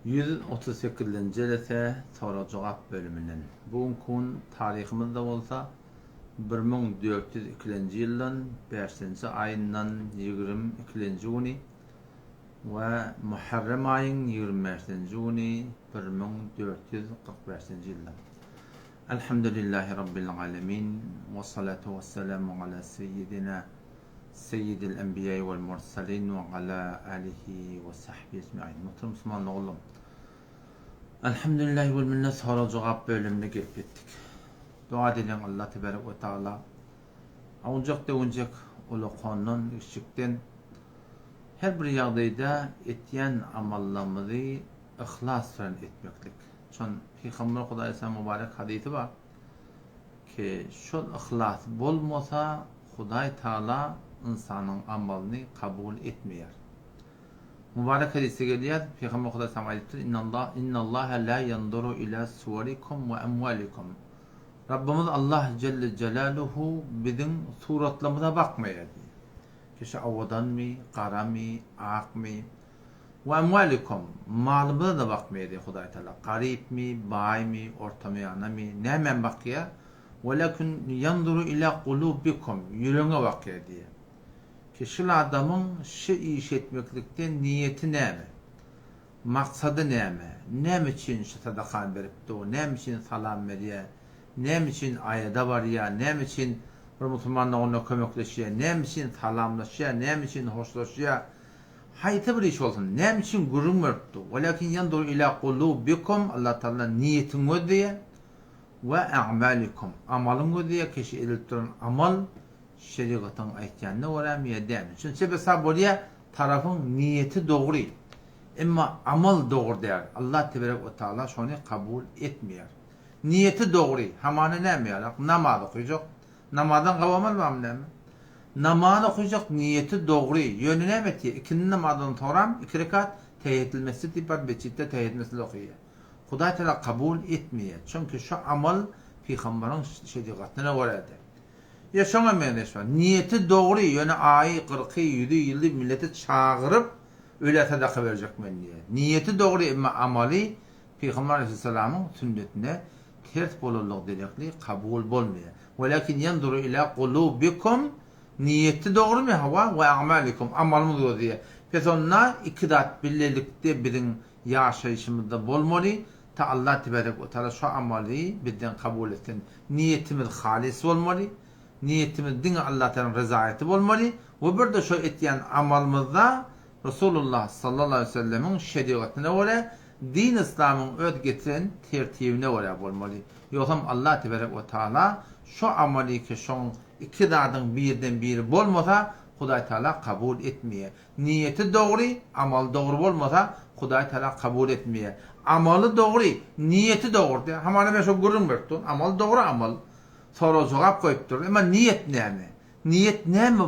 138. ese soru cevap bölümünün bugün tarihimizde olsa 1402 yılın 5. ayından 22. günü ve Muharrem ayın 25. günü 1445. yılda. Elhamdülillahi Rabbil alemin ve salatu ve selamu ala seyyidina seyyidil enbiya vel mursalin ve ala alihi ve sahbihi ecmaîn. Muhterem Müslümanlar oğlum. Elhamdülillahi vel minnet soru cevap bölümüne gelip ettik. Dua edelim Allah tebarek ve taala. Ancak ulu konunun ışıktan her bir yağdayda etyen amallarımızı ihlas veren etmeklik. Çün Peygamber Kuda Aleyhisselam mübarek hadisi var ki şu ihlas bolmasa Huday Teala insanın amalını kabul etmiyor. Mübarek hadise geliyor. Peygamber Kuda Aleyhisselam ayettir. İnnallâhe la yanduru ila suvarikum ve emvalikum. Rabbimiz Allah Celle Celaluhu bizim suratlarımıza bakmaya diyor. Kişi avadan mı, kara mı, ak mı? Ve emvalikum. Malımıza da bakmaya diyor Huday Teala. Garip mi, bay mi, ortamı yana mı? Ne hemen bakıyor? Velakin yanduru ila kulubikum. Yüreğine bakıyor diyor. Kişi adamın şu iş etmeklikte niyeti ne mi? Maksadı ne mi? Ne için şu sadakan verip de ne için salam veriyor? Ne için ayada var ya? Ne için bir Müslümanla onunla kömekleşiyor? Ne için salamlaşıyor? Ne için hoşlaşıyor? Hayta bir iş olsun. Ne için gurur veripti? Velakin yandur ila kulubikum. Allah Teala niyetin o diye ve a'malikum. Amalın o diye kişi elittiren amal şeriatın ayetkenine uğramaya demiş. Çünkü sebep buraya tarafın niyeti doğru. Ama amal doğru değil. Allah Tebarek ve Teala şunu kabul etmiyor. Niyeti doğru. Hamanı ne mi? Namaz okuyacak. Namazdan kavamaz mı? Namaz okuyacak niyeti doğru. Yönü ne mi? İkindi namazdan sonra 2 rekat tehiyyatül mescid ibadet beçitte tehiyyat mescid okuyor. Huday Teala kabul etmiyor. Çünkü şu amal Peygamberin şeriatına uğradı. Yaşama meyleşme. Niyeti doğru. Yani ayı, 40, 100 yılda milleti çağırıp öyle sadaka verecek men diye. Niyeti doğru ama amali Peygamber Aleyhisselam'ın sünnetine ters boluluk dedikli kabul bolmuyor. Velakin yanduru ila kulubikum. Niyeti doğru mu hava ve amalikum. Amalımız o diye. Peki onunla ikidat birlikte bizim yaşayışımızda bolmalı. Ta Allah Tebarek ve Teala şu amali bizden kabul etsin. Niyetimiz halis olmalı. Niyetimiz din Allah Teala'nın rızayeti olmalı ve bir de şu etyen amalımızda Resulullah sallallahu aleyhi ve sellem'in şeriatine göre din İslam'ın öd getiren tertibine göre olmalı. Yoksa Allah Tebarek ve Teala şu amali ki şu iki dağdan birden biri olmasa Huday Teala kabul etmiyor. Niyeti doğru, amal doğru olmasa Huday Teala kabul etmiyor. Amalı doğru, niyeti doğru. Hemen ben şu gurur verdim. Amal doğru amal. Soru cevap koyup durur. Ama niyet ne mi? Niyet ne mi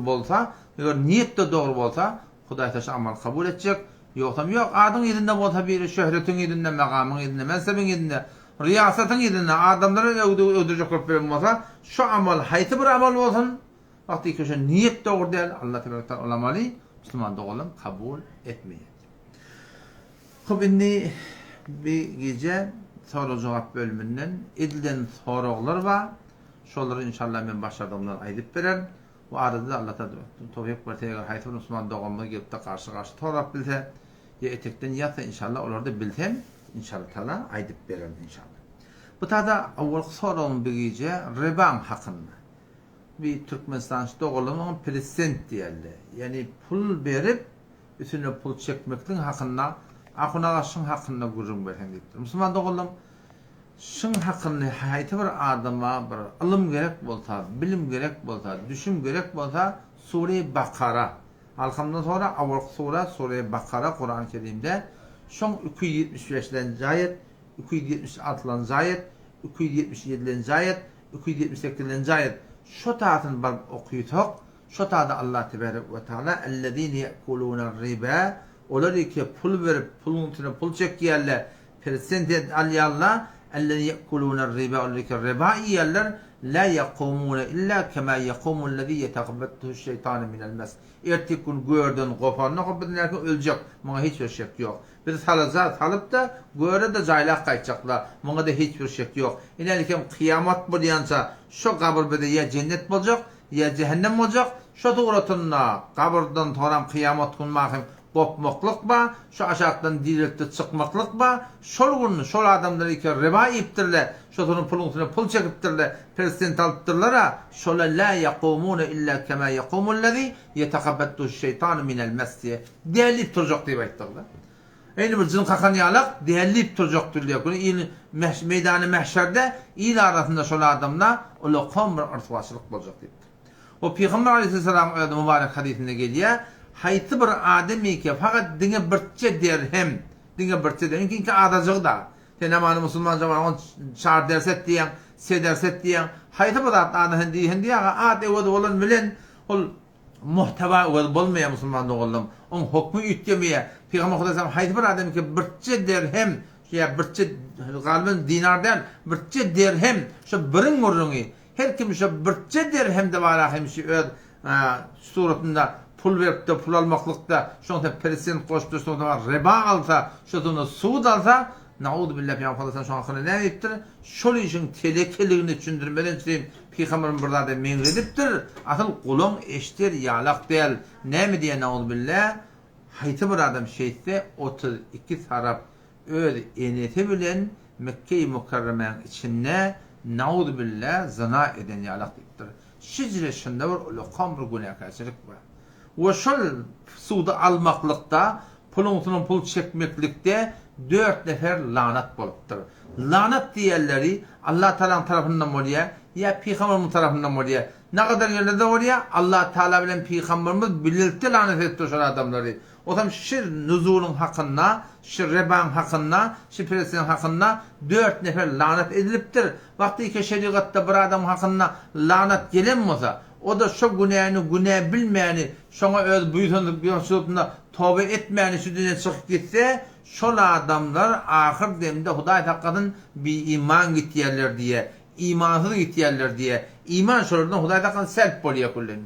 bolsa, niyet de doğru olsa Huday Teala amal kabul edecek. Yoksa yok adın yerinde olsa biri şöhretin yerinde, makamın yerinde, mensebin yerinde, riyasetin yerinde adamları öldürecek olsa şu amal hayti bir amal olsun. Vakti ki şu niyet doğru değil. Allah Teala olamalı. Müslüman doğalım kabul etmeyecek. Şimdi bir gece soru cevap bölümünden edilen sorular var. Şoları inşallah ben başladığımdan aydıp veren. Bu arada Allah tevfik verdiği hayatı Müslüman doğumuna gelip de karşı torap bilse ya etekten yatsa inşallah onları da bilsem inşallah Teala aydıp veren inşallah. Bu tarzda avval sorun bir gece ribam hakkında. Bir Türkmenistan doğulumun present diyorlar. Yani pul verip üstüne pul çekmekten hakkında akına şun hakkında gurur veren deyiptir. Müslüman doğulum şun hakkında hayatı bir adama bir alım gerek bolsa, bilim gerek bolsa, düşüm gerek bolsa Sure-i Bakara. Alhamdan sonra avval Sure-i Bakara Kur'an-ı Kerim'de şun 275. ayet, 276. ayet, 277. ayet, 278. ayet şu taatın bar okuyutuk. Şu taada Allah Tebarek ve Teala ellezine yekuluna riba. Olar ki pul verip pulun üstüne pul çekiyorlar. Persent alıyorlar. ellezî yekulûner riba yiyenler la yekumûne illâ kemâ yekumûllezî yetekabbetuhü'ş-şeytân minel mes. Erteki gün gördün gopanına kopudun ölecek. Buna hiçbir şek yok. Bir salazat alıp da göre de caylak kayacaklar. Buna da hiçbir şek yok. İnelikem kıyamet bolyansa şu kabirde ya cennet olacak ya cehennem olacak. Şu doğrutunna kabirden toram kıyamet gün mahim kopmaklık ba, şu aşağıdan diriltip çıkmaklık ba, şol gün şol adamlar iki riba iptirler, şotunun pulunu pul çekiptirler, persent alıptırlara, şola la yakumune illa kema yakumullezî yetekabbetuhü'ş-şeytân minel mes diye değerlip duracak diye ayttılar. Eyni bir cın kakan yalak değerlip duracaktır diye. İl meydanı mahşerde il arasında şol adamlar ola kom bir irtibaçılık olacak diye. O Peygamber Aleyhisselam mübarek hadisinde geliyor. Hayti bir ademi ki fakat dine birçe dirhem, dine birçe dirhem ki adacığı da. Tenamanı Müslüman zaman çar derset diyen, se derset diyen, hayti bir adı hindi ad evde olan bilen ol muhteva evde bulmaya Müslüman doğullum. On hukmu ütgemeye. Peygamber Aleyhisselam hayti bir ademi ki birçe dirhem, ya birçe galiba dinardan birçe dirhem, şu birin murrunu. Her kim şu birçe dirhem de var ahim şu suratında pul verip de pul almaklıkta şonda persent koştu şonda riba alsa şonda suud alsa nauzu billahi ya falan şu an ne ettir şol işin telekeliğini düşündürmeden söyleyeyim Peygamberin burada da mengrediptir asıl kulun eştir yalak değil ne mi diye nauzu billahi hayti bir adam şeyse 32 taraf öz eneti bilen Mekke-i Mukarreme'nin içinde nauzu billahi zina eden yalak deyiptir. Şicre şunda var öyle kamr günahkarçılık var. Ve şol suda almaklıkta, pulunun pul çekmeklikte 4 nefer lanat boluptur. Lanat diyenleri Allah Teala'nın tarafından moliye ya Peygamber'in tarafından moliye. Ne kadar yerlerde oraya Allah Teala bilen Peygamberimiz birlikte lanet etti şu adamları. O zaman şir nuzulun hakkında, şir reban hakkında, şir peresinin hakkında 4 nefer lanet ediliptir. Vakti ki şeriatta bir adam hakkında lanet gelinmese, o da şu günah bilmeyeni, şuna öz büyütünlük bir sürtünde tövbe etmeyeni sütüne çıkıp gitse, şol adamlar ahir demde Huday Hakkı'nın bir iman gittiyerler diye, imansız gittiyerler diye, iman şolundan Huday Hakkı'nın selp boluya kullanıyor.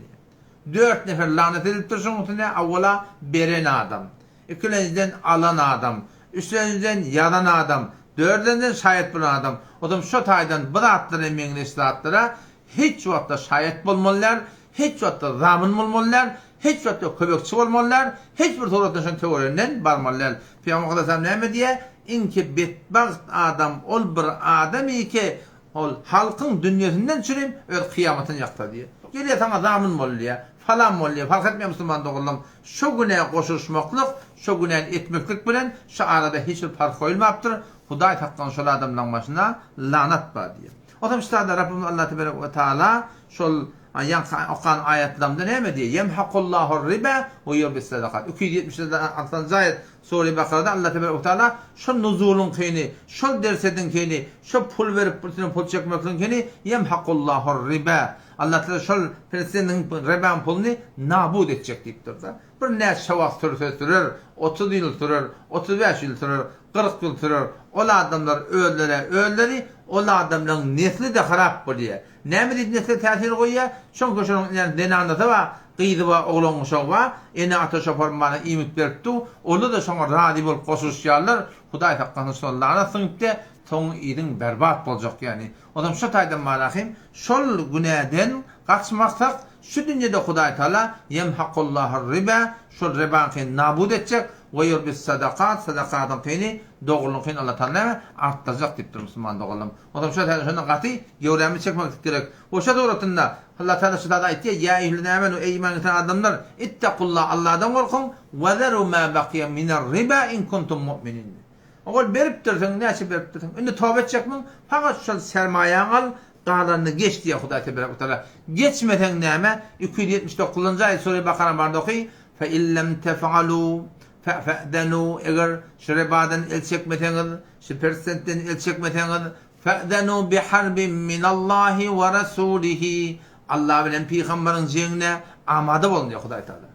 4 nefer lanet ediliptir şunun avvala beren adam, ikinciden alan adam, üçüncüden yalan adam, dördüncüden şayet bulan adam. O zaman şu taydan bir atlara emeğine istihatlara hiç vakitte şayet bulmalılar, hiç vakitte zamin bulmalılar, hiç vakitte köbekçi bulmalılar, hiçbir tuğratın şun teoriyenden barmalılar. Peygamber Aleyhisselam ne diye? İnki betbaht adam ol bir adami ki ol halkın dünyasından çürüm öyle kıyametin yakta diye. Geriye sana zamin bolluyor, falan bolluyor, fark etmiyor Müslüman doğullum. Şu güne koşuşmaklık, şu güne etmeklik bilen şu arada hiçbir fark koyulmaptır. Huday takkan şol adamdan başına lanat var diye. O zaman işte Rabbimiz Allah Tebarek ve Teala şol yan okan ayetlerimde ne mi diye? Yemhakullahu riba ve yurbis sadakat. 270'de ayet Sure-i Bakara'da Allah Tebarek ve Teala şu nuzulun kini, şu dersedin kini, şu pul verip pul çekmektin kini yemhakullahu riba. Allah Teala şol Filistin'in riba pulunu nabud edecek deyiptir da. Bir ne şavak sürür, 30 yıl sürür, 35 yıl sürür, 40 yıl sürür. Ola adamlar öldüleri, ola adamların nesli de harap oluyor. Ne mi deyip nesli tesir koyuyor? Çünkü şunun denanlısı var, kıydı var, oğlun uşağı var, eni ateşe formana imit veripti, onu da sonra radi bol koşuşyarlar, Huday Hakkı'nın sonlarına sınıpta, son idin berbat olacak yani. O zaman şu taydan malahim, şol günahden kaçmaksak, şu dünyada Huday Teala yemhakullahu riba, şol ribanı nabud edecek ve yurbis sadakat, sadakatın kini doğruluğun kini Allah Teala artacak deyiptir Müslüman doğruluğum. O zaman şu taydan şundan katı gevremi çekmek gerek. O şu doğrultunda Allah Teala şu tayda etti ya ehline amenu ey iman eten adamlar ittakullah Allah'dan korkun ve zeru ma bakiye minar riba in kuntum mu'minin. Oğul beriptirsin, näçe beriptirsin? Indi tövbe etjekmiň, fakat şu sermaýaň al, dağlarını geç diye Hudaý Teala. Geçmesen näme? 279-njy aýat Sure-i Bakara barda oky. Fe illem tef'alu fa'danu eger şeribadan el çekmeseňiz, şu persentten el çekmeseňiz, fa'danu bi harbin minallahi we rasulihi. Allah bilen peýgamberiň jeňine amada bolun diye Hudaý Teala.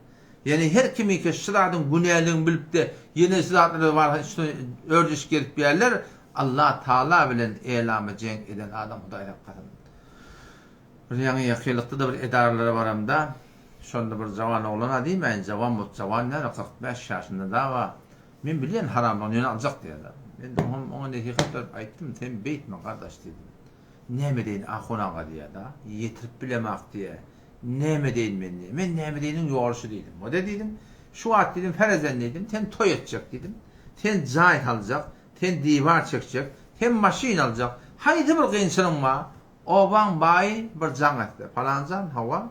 Yani her kimi ki şıradın günahını bilip de yeni sıratları var, işte örcüş gelip yerler, Allah Taala bilen elamı cenk eden adam Hudaýa kadın. Bir ýa-ni ýakylykda da bir edarlara baramda, şonda bir jawan oglana diýmeň, jawan bu jawan näme 45 ýaşynda da wa men bilýän haramdan ýöne aljak diýerler. Men oňa näkihat aýtdym, sen beýtme gardaş diýdim. Näme deýin ahunaga diýär-de, ýetirip bilemek diýär. Näme deýin men näme deýiniň ýoluşy diýdim. O da diýdim, şu wagt diýdim ferezen diýdim, sen toý etjek diýdim. Sen jaý aljak, sen diýwar çekjek, sen maşyn aljak. Haýdy bir gynçylyň bar. Oban bay bir jaň etdi. Falanjan hawa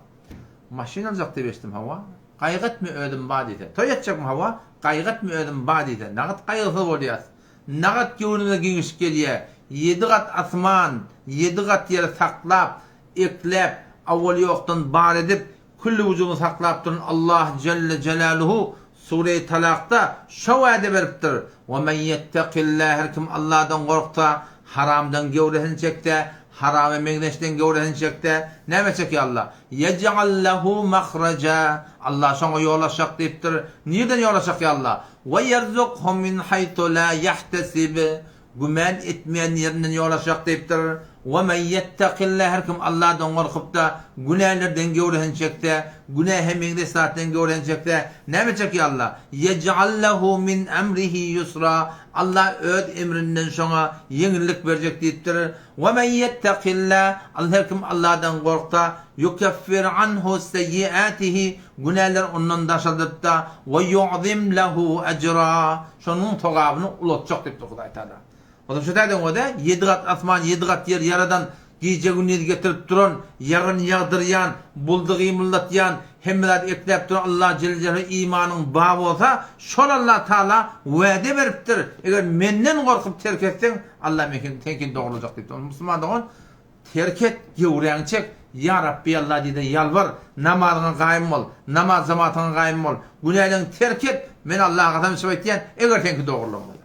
maşyn aljak diýip eşitdim hawa. Gaýgatmy ödüm bar diýdi. Toý etjekmi hawa? Gaýgatmy ödüm bar diýdi. Nagat gaýgysy bolýar. Nagat göwnüne giňiş gelýär. 7 gat asman, 7 gat ýer saklap, eklep, awwal ýokdan bar edip, kulli wujudy saklap duran Allah Celle Celaluhu Sure-i Talaq'ta şu wa'de beripdir. Ve men yettekillâh, her kim Allah'dan gorksa, haramdan gevrehinçekde, harame megneşden gevrehinçekde, näme çekýär Allah? Yec'al lehu mahraja. Allah şoňa ýol açak diýipdir. Nirden ýol açak Allah? Ve yerzukhu min haythu la yahtasib. Gümen etmeyen yerinden ýol açak diýipdir. Ve men yettekillâh, her kim Allah'dan gorkup da günahlardan gevrehinçekde, günah megneşden gevrehinçekde, näme çekýär Allah? Yec'al lehu min emrihi yusra. Allah öd emrinden şoňa ýeňillik berjek diýipdir. Ve men yettekillâh, her kim Allah'dan gorksa, yukaffir anhu seyyiatihi, günahlar ondan daşadyp da ve yu'zim lehu ecra. Şonuň togabyny ulatjak diýipdir Hudaý Taala. O da şu täden o da 7 gat asman, 7 gat yer yaradan gije günni getirip duran, ýaryn ýagdyrýan, buldygy mullatýan, hemmeler eklep duran Allah Celle Celaluhu imanyň ba bolsa, şol Allah Taala wa'de beripdir. Eger menden gorkup terk etseň, Allah meni tekin dogurlajak diýip. Musulmandyň terk et, gewreňçek, ya Rabbi Allah diýdi, ýalbar, namazyna gaýym bol, namaz jamatyna gaýym bol, günahlyň terk et, men Allah'a gadam söýetýän, eger tekin dogurlanmaly.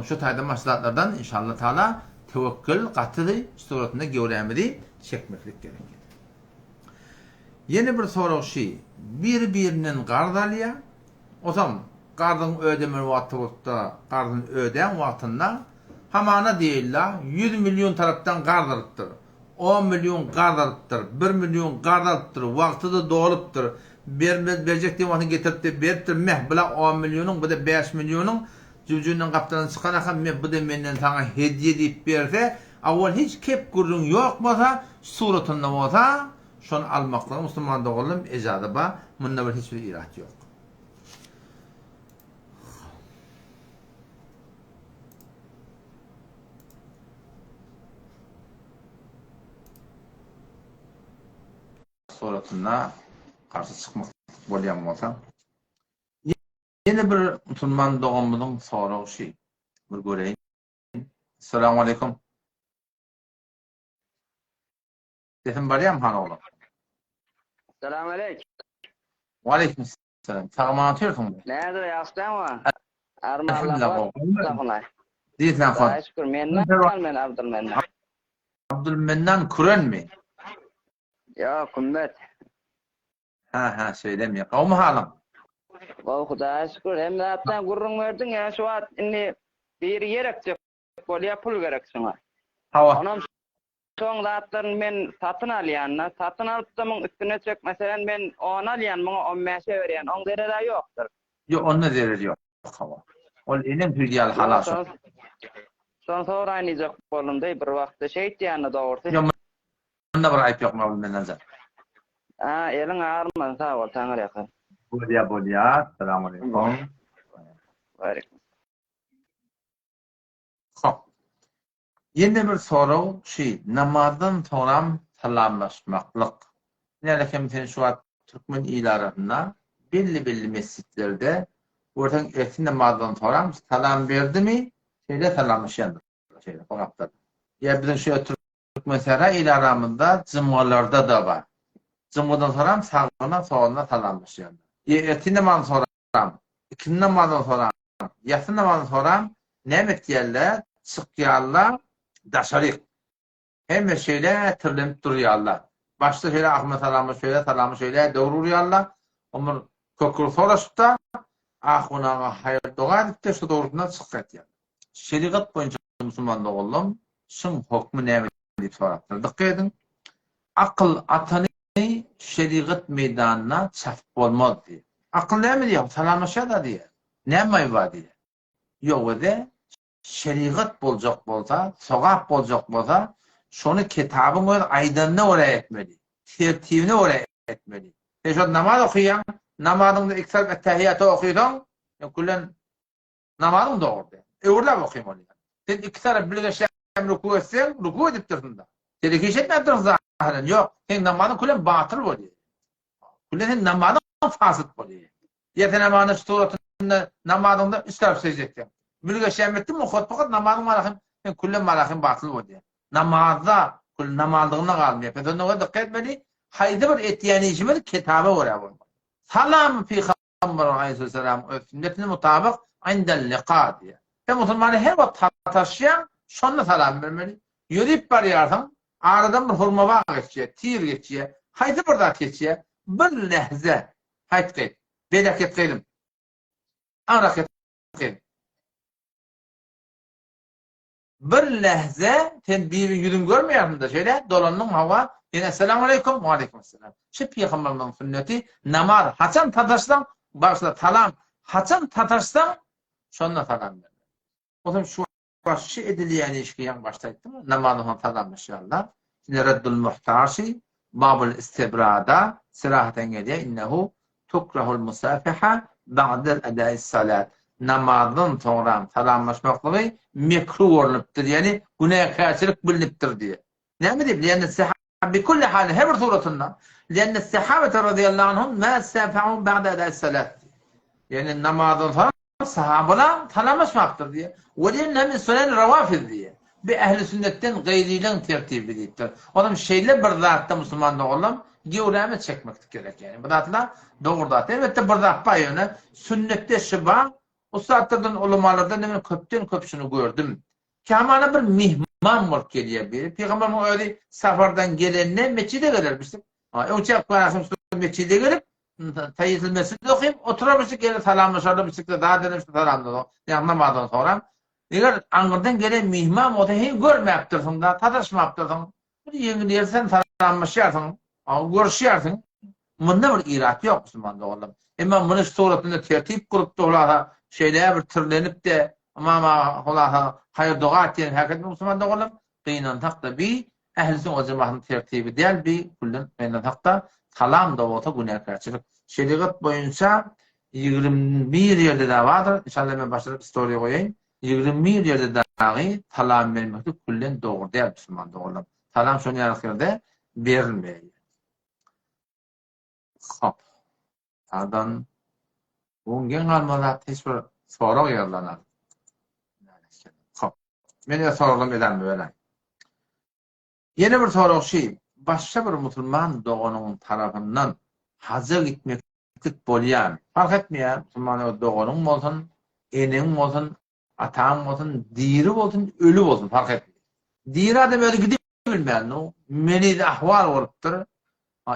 Şu taýda maslahatlardan inşallah Taala tevekkül gatydy suratynda gewrämidi çekmeklik gerek. Yeni bir sorak şi, bir-birinin gardalya, ozam gardyň ödeme wagty bolsa, gardyň öden wagtynda hamana diýiller 100 milyon tarapdan gardalypdyr. 10 milyon gardalypdyr, 1 milyon gardalypdyr, wagty da dolupdyr. Berjek diýip wagty getiripdi, beripdir, meh bila 10 milyonyň, bu da 5 milyonyň Cücünden kaptanın çıkana kadar bu da menden sana hediye deyip berse, awal hiç kep gurrun yok bolsa, suratında bolsa, şonu almakla Müslüman oğlum ecazı ba, bunda bir hiçbir irat yok. Suratında karşı çıkmak bolýan bolsa, yeni bir Müslüman doğumluğun sorağı şey. Bir göreyim. Selamun aleyküm. Sesim barýam han oğlum. Selamun aleyküm. Wa aleyküm selam. Sagman atýarsyň. Nädir ýaşdammy? Armanlar. Diýsen fan. Şükür men Abdulmennan. Abdulmennan Kurenmi? Ya kummet. Ha söylemiyor. Kawmy halam? Wa Hudaýa şükür. Hem zatdan gurrun berdiň ya şu wagt inni bir gerekjek bolýar, pul gerek şoňa. Hawa. Onam soň zatlaryny men satyn alýan, satyn alyp da muň üstüne çek. Meselem men onu alýan, muňa 15 berýän. Oň derede ýokdur. Yo onda derede ýok. Hawa. Ol enem hüdýal halas. Son soraýnyjak bolundy bir wagtda şeýtýany dogurdy. Yo onda bir aýp ýokmy menden zat. Ha, eliň ağrıman sağ ol, taňyr ýakyn. Bolýa. Selamun aleyküm. Aleyküm. Yeni bir soru şey, namazdan sonra salamlaşmaklık. Nelekem sen şu an Türkmen ilarında belli mescitlerde oradan etin namazdan sonra salam verdi mi? Şeyde salamlaşyandır. Şeyde fakatlar. Ya bizim şu Türkmen sera ilaramında cumgalarda da var. Cumgadan sonra sağına soluna salamlaşyandır. Etin namazdan sonra, ikindi namazdan sonra, yatsı namazdan sonra nemet yerler, çıkyarlar, daşaryk. Hemme şeýle tirlenip durýarlar. Başda şeýle Ahmet salamy şeýle döwrürýarlar. Onlar kökür soraşypda ahuna hayır dogan diýip şu dogrudan çykyp ketýär. Şeriat boýunça Müslüman oğlum, şun hukmu näme diýip sorapdyr. Dikkat edin. Akıl atany şeriat meydanına çap bolmaz diye. Akıl näme diýär? Salamlaşa da diye. Näme var diye. Ýok ede şeriat boljak bolsa, sogap boljak bolsa, şonu kitabyň we aýdanlygy oraya etmeli. Tertibini oraya etmeli. Şo namaz okuyan, namazyňda iksar ve tahiyyatı okuýdan, kullan namazın doğurdu. Öwrüläp okuyma onu. Sen iksar birleşen ruku etsen, ruku edip dursun da. Sen iki etmep dursun zahiren. Yok, sen namazın kullan batıl bolýar. Kullan sen namazın fasyt bolýar. Ýeten namazın suratynda namazyňda üstap secdekden. Birleşen etdim o fakat namazın marahym, sen kullan marahym batıl bolýar. Namazda kul namazlygyna galmaýar. Pedonga dikkat etmeli. Haydi bir etýänişimiz kitaba görä bolmaly. Salam Peygamber Aleyhisselam sünnetine mutabık indel liqa diye. Musulmanı her vakit tartışan şonda salam vermeli. Yürüyüp barýarsyň, aradan bir hurma bağı geçýär, tir geçýär, haydi bir zat geçýär, bir lehze haydi bereket gelim. Araket gelim. Bir lehze sen bir yüzün görmeýärmiň da şeýle dolanyň hava yine selamun aleyküm ve aleykümselam. Şu Peygamberimiň sünneti namaz haçan tataşsan başla talam haçan tataşsan şonda talam ver. O zaman şu başı edilýän işki ýan başlaýtdy. Namazyň talam inşallah. Şimdi reddul muhtaşi babul istibrada sirahaten gelýär. İnnehu tukrahul musafaha ba'dal ada'i salat. Namazyň soňra salamlaşmaklygy mekruh bolupdyr. Yani günäkärçilik bilinipdir diýe. Näme diýip? Ýani بكل حال هي صورتنا لأن الصحابة رضي الله عنهم ما سافعوا بعد أداء الصلاة يعني النماذج صحابنا تلامس ماktır diye. ولأن من سنن روافض diye. Bir ehli sünnetten gayrilen tertip edildi. Adam şeyle bir zatta Müslüman oğlum gevleme çekmek gerek yani. Bu zatla doğru zat. Evet de bir zat bayına sünnette şiba o saatlerden ulamalardan hemen köpçünü gördüm. Kamana bir mihman bolup gelýär biri. Peygamberimiň öýdi safardan gelenine meçide gelermişdik. Uçak parasyn meçide gelip taýyýyl mescide okuyup oturamışyk gele salamlaşarmışyk da daha denemişik salamladyk. Ýa namazdan sonra eger aňyrdan gelen mihman o da hem görmäpdirsiň da tadaşmapdyrsyň. Bir ýeňi dersen salamlaşýarsyň, görüşýärsiň. Munda bir irat ýok Müslümanda oğlum. Emma muny suratynda tertip kurup dolara şeýle bir türlenip de ama holaha hayır dua ettiğin hakikaten Müslüman da oğlum kıyınan takda bir ehlisin o cemaatın tertibi değil bir kullun kıyınan takda salam da olsa günahkarçılık. Şeriat boyunca 21 yerde de vardır. İnşallah ben başlayıp istoriye koyayım. 21 yerde dahi salam vermekte kullun doğru değil Müslüman da oğlum. Salam şunu yarıkırda verilmiyor. Hop. Adan bugün kalmalar hiçbir soru yarlanar. Mene sorulum eden böyle. Yeni bir soru şey, başka bir Müslüman doğunun tarafından hazır gitmeklik bolýan. Fark etmeýär, Müslüman doğunun bolsun, eneň bolsun, ataň bolsun, diri bolsun, ölü bolsun, fark etmeýär. Diri adam öyle gidip bilmeýän, no, meni ahwal bolupdyr.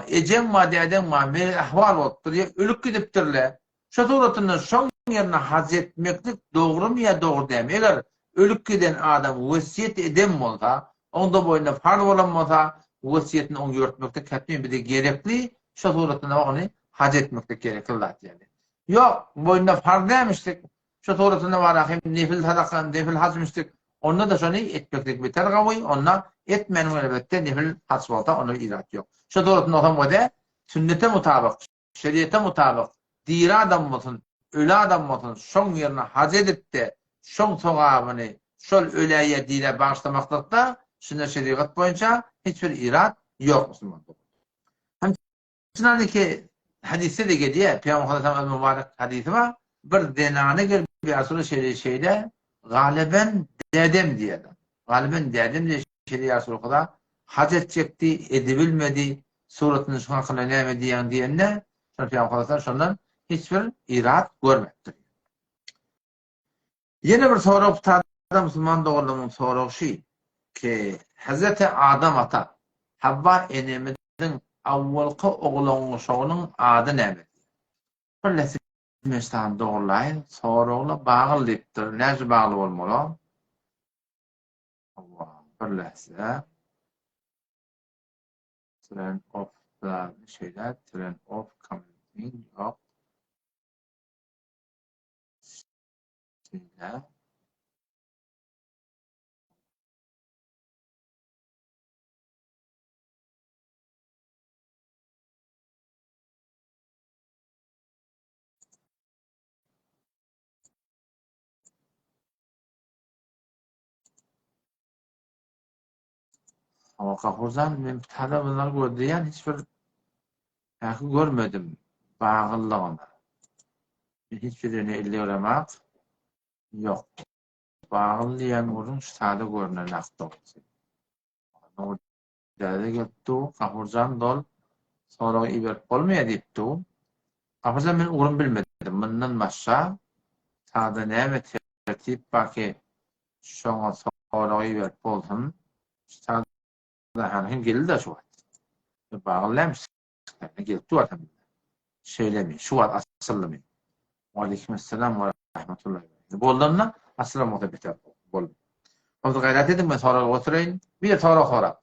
Ejem madeden meni ahwal bolupdyr, ölüp gidipdirler. Şu suratynda şoň ýerine haz etmeklik dogry mı ýa dogry däl? Eger ölüp giden adam wesiýet eden bolsa, onda boyunda farz bolanmasa, wesiýetini oňa ýörtmekde kätmeýän bir de gerekli, şu suratynda ony haz etmekde gerekli yani. Ýok, boyunda farz dämişdik. Şu suratynda barahym nefil sadaka, nefil hacmışdyk. Onda da şonu etmekde beter gawy, onda etmeniň elbetde nefil haç bolsa, ona irat ýok. Şu suratynda oňa sünnete mutabık, şeriate mutabık, diri adam bolsun, ölü adam bolsun, şoň ýerine haz edip de şoň sogabyny şol öleýe dile başlamakda sünnet şeriat boýunça hiçbir irat ýok Müslüman. Hem şunadaki hadise de gelýär, Peygamber Efendimiz mübarek hadisi var. Bir denany gelip bir asılı şeyde galiben dedem diýär. Galiben dedem diye şeriat sulukda hac etjekdi, edibilmedi, suratyny şoňa kılaýan diýende, Peygamber şondan hiçbir irat görmekdir. Yine bir soru tutarda Müslüman doğruluğunun soruşu ki Hazreti Adam ata Havva enemizin avvalki oğlunun adı nedir? Birlesi Müslüman doğrulayın soruğuna bağlıdır. Nece bağlı olmalı? Allah bir lahza. Turn off da şeyler. Turn off commuting yok. Şeyler. Ama Gafurcan ben talabalar gördü yani hiçbir görmedim bağıllığını. Hiçbirini elle öğremek yok. Bağıllayan vurun sade görünen aktı. O dede gitti. Gafurcan dol sonra ibret olmaya dipti. Gafurcan ben uğrun bilmedim. Bundan başka sade ne ve tertip baki şoňa sonra ibret bolsun. Sade hanım geldi de şu. Bağlamış. Geldi adam. Söylemi. Şu var asıllı. Aleykümselam ve rahmetullahi. Boldanna aslan muhabbet bol. O da gayret edin ben sonra oturayım. Bir de sonra.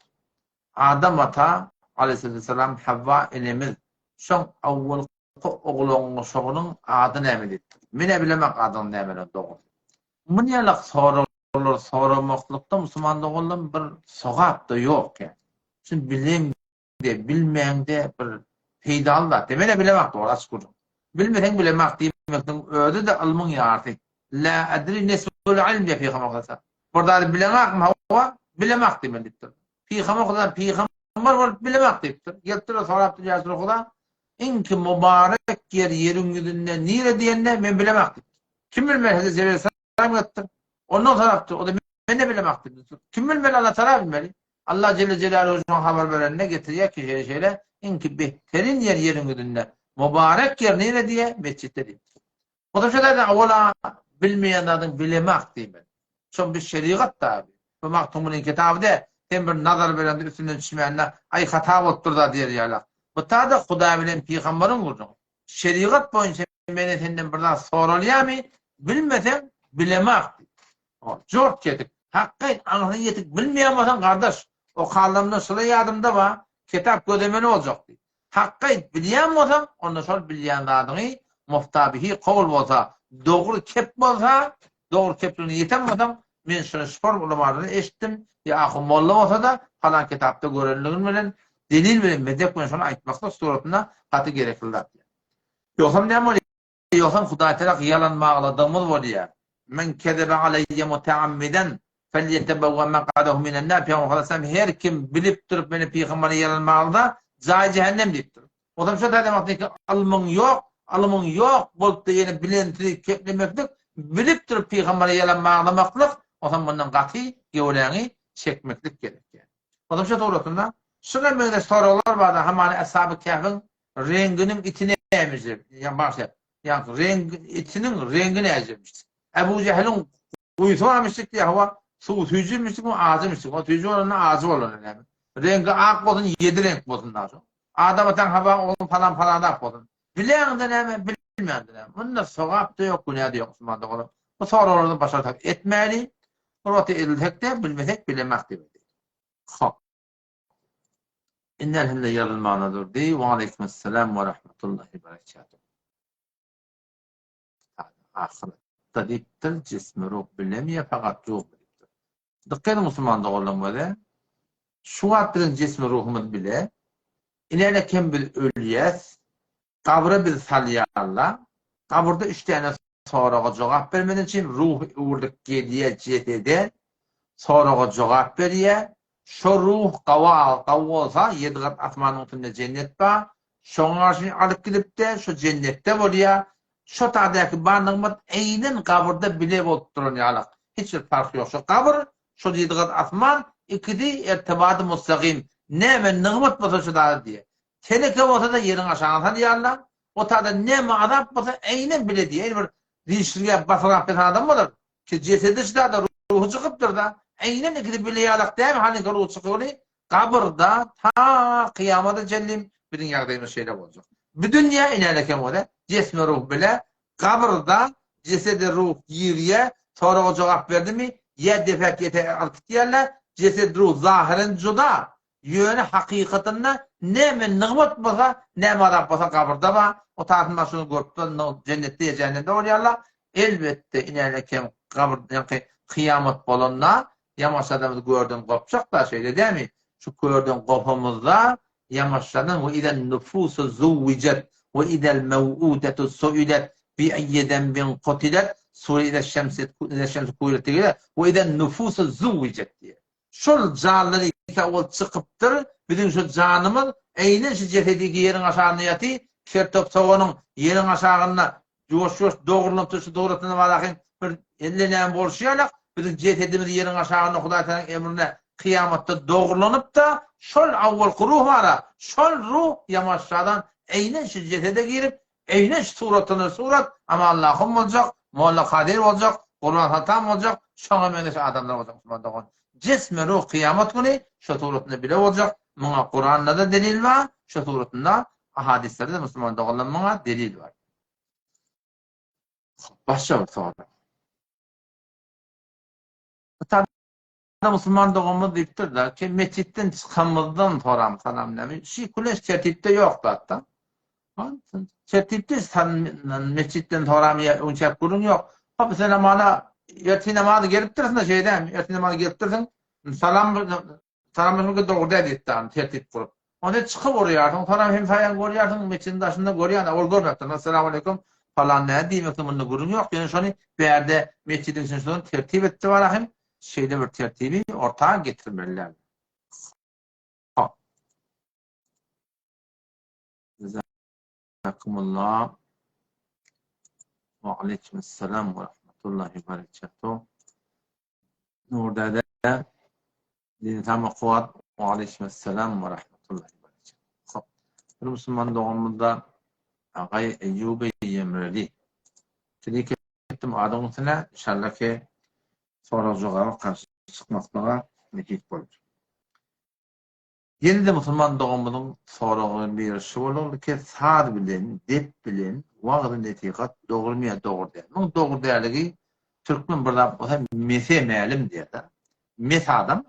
Adam ata aleyhisselam Havva elemiz son avval oğlunun soğunun adı nemedi. Mine bilemek adını nemedi doğru. Bu niyalak sonra mutlulukta Müslüman doğulan bir soğap da yok yani. Şimdi bilim de bilmeyen de bir feydalı da. Demene bilemek doğru açık kurun. Bilmeden bilemek demekten öde de ilmin yartı. La adri nesbul ilm ya peygamber kasa. Burada bilemek mi hava? Bilemek demelidir. Peygamber var bilemek demektir. Geltire soraptı yazır okuda. İnki mübarek yerin yüzünde nire diyenle men bilemek demektir. Kim bilmeli Hazreti Cebrail selam yaptı. Ondan tarafta o da men ne bilemek demektir. Kim bilmeli Allah Teala bilmeli. Allah Celle Celaluhu'nun haber verenine getiriyor ki şeyle inki behterin yerin yüzünde mübarek yer nere diye mescitte diye. O da şöyle de avvala bilmeyen adın bilemek değil mi? Son bir şeriat tabi. Bu maktumunun kitabı hem bir nazar veren üstünden düşmeyenler ay hata oldur da diyor ya. Bu ta da Huda bilen peygamberin vurdu. Şeriat boyunca beni senden birden sorulayamı bilmesen bilemek. O zor kedik. Hakkı anını yetik bilmeyemezsen kardeş. O kalımda sıra yardımda var. Kitap gödemeli olacak diye. Hakkı bileyemezsen ondan sonra bileyen adını muhtabihi kol olsa doğru kep olsa doğru kepliğini yetemezsen men şunu spor ulamalarını eşittim. Ya ahı molla olsa da falan kitapta görünlüğün bilen delil bilen medek bilen şunu aytmakta suratına katı gerekliler. Yoksa ne mi? Yoksa Huda Teala yalan mağladığımız var ya. Men kezebe aleyye muteammiden felyetebevve mek'adehu minen nar. Peygamber Aleyhisselam her kim bilip durup beni peygamberi yalan mağlada zayi cehennem deyiptir. O da şu demek ki alımın yok bolup da yeni bilentiri keplemeklik bilip durup peygamberi yalan mağlamaklık o zaman bundan katı gevleğini çekmeklik gerek yani. O da şu doğrultusunda şuna mene sorular vardı hemen Ashab-ı Kehf'in renginin itine emizir. Yani başka yani itinin rengini ezilmişti. Ebu Cehil'in uyusu varmıştık diye hava su tüycüymüştük mu ağzımıştık. O tüycü olanın ağzı olan yani. Rengi ak olsun 7 renk olsun daha sonra. Adam atan hava olsun falan da olsun. Bileyen de ne bilmeyen de ne. Bunda sokak da yok, günah da yok Müslüman'da olan. Bu sorularını başa tak etmeli. Orada edilsek de bilmesek bilemek demeli. Hop. İnnel hemde yarıl manadır diye. Ve aleykümselam ve rahmetullahi ve berekatuhu. Ahirette deyiptir, cismi ruh bilemiye fakat ruh biliptir. Dikkat Müslüman'da olan böyle. Şu atırın cismi ruhumuz bile ilerle kim bil ölüyes kabra bil salyalla kaburda 3 tane soruğa cevap vermeden için ruh uğurluk geliye cedede soruğa cevap veriye şu ruh kavvalsa 7 kat asmanın üstünde cennet var şoňa şunu alıp gidip de şu cennette bolýa şu taýdaky barlygymyz eýnen kaburda bile oturýan ýalak hiç bir fark ýok şu kabr şu 7 kat asman ikidi irtibaty mustaqim näme nigmat bolsa şu da diye teneke bolsa da ýeriň aşagyna diýerler o taýda näme azap bolsa eýnen bile diye bir dişliğe basarak bir adam bolar ki cesedi şda da ruhu çıkıpdır da eýnen ikidi bile ýalak däme hani ruhu çykyry kabrda ta kıyamata cellim bir ýagdaýymyz şeýle boljak. Bu dünýä ineleken bolsa cismi ruh bile kabrda cesedi ruh ýerýe sonra o jogap berdimi ya defek yete alıp diyorlar, cesedru zahiren juda, yönü hakikatinde ne men nıgmat basa, ne madap basa kabrda ba, o tarafından şunu görüp cennette cennette oluyorlar. Elbette inerlekem kabr, yani kıyamet bolonna, yamaçladığımız gördüğün kopacak da şeyde değil mi? Şu gördüğün kopumuzda, yamaçladığın ve iden nüfusu zuvvicet, ve idel mev'udetu su'ilet, bi eyyeden bin kutilet, Suriye'de şemsi kuvveti gibi ve iden nüfusu zuvvicet diye. Şol canları ise ol çıkıptır, bizim şu canımız eynin şu cefedeki yerin aşağına yatı, kertop soğanın yerin aşağına yoş doğrulup tuşu doğrultuna varakın bir elleyen bolşuyarak bizim cefedimiz yerin aşağına Hudaýyň emrine kıyamatta doğrulanıp da şol avval ruh vara, şol ruh yamaşadan eynin şu cefede girip eynin şu surat ama Allah'ım olacak, Molla Kadir olacak, Kur'an hatam olacak, şoňa mene adamlar olacak. Cisme ruh kıyamet günü şu suratında bile olacak. Muňa Kur'an'da da delil var, şu suratında hadislerde de Müslüman doğulanmağa delil var. Başka bir soru. Tabi Müslüman doğumuz deyiptir da ki mescitten çıkanımızdan soram salam nemi. Şu kuleş tertipte yoktu hatta. Tertipte mescitten soram ya unçak kurun yok. Tabi sen amana yatı namazı gelip dursun da şeyden yatı namazı gelip dursun. Salamını doğru dedi tertip kurup. Onu çıkıp oraya sonra hem falan görüyorsun mescidin başında görüyorsun. Ol görmekten. Esselamu aleyküm falan ne diyeyim bunu kurun yok. Yani şunu bir yerde mescidin içinde tertip etti var ahim. Şeyde bir tertibi ortağa getirmeliler. Jazakumullah. Ve aleykümselam ve rahmetullahi ve berekatuhu. Nurda da Dinam kuvat ve aleykümselam ve rahmetullahi ve berekatuhu. Müslüman doğumunda Ağay Eyyub Yemreli. Tedik ettim adamına inşallah ki sorucuğa karşı çıkmaklara nekit olur. Yeni de Müslüman doğumunun soruğun bir şey olur ki sağ bilen, dep bilen, vağdın etikat doğurmaya doğru der. Bunun doğru değerliği Türkmen burada mese melim diye de. Mes adam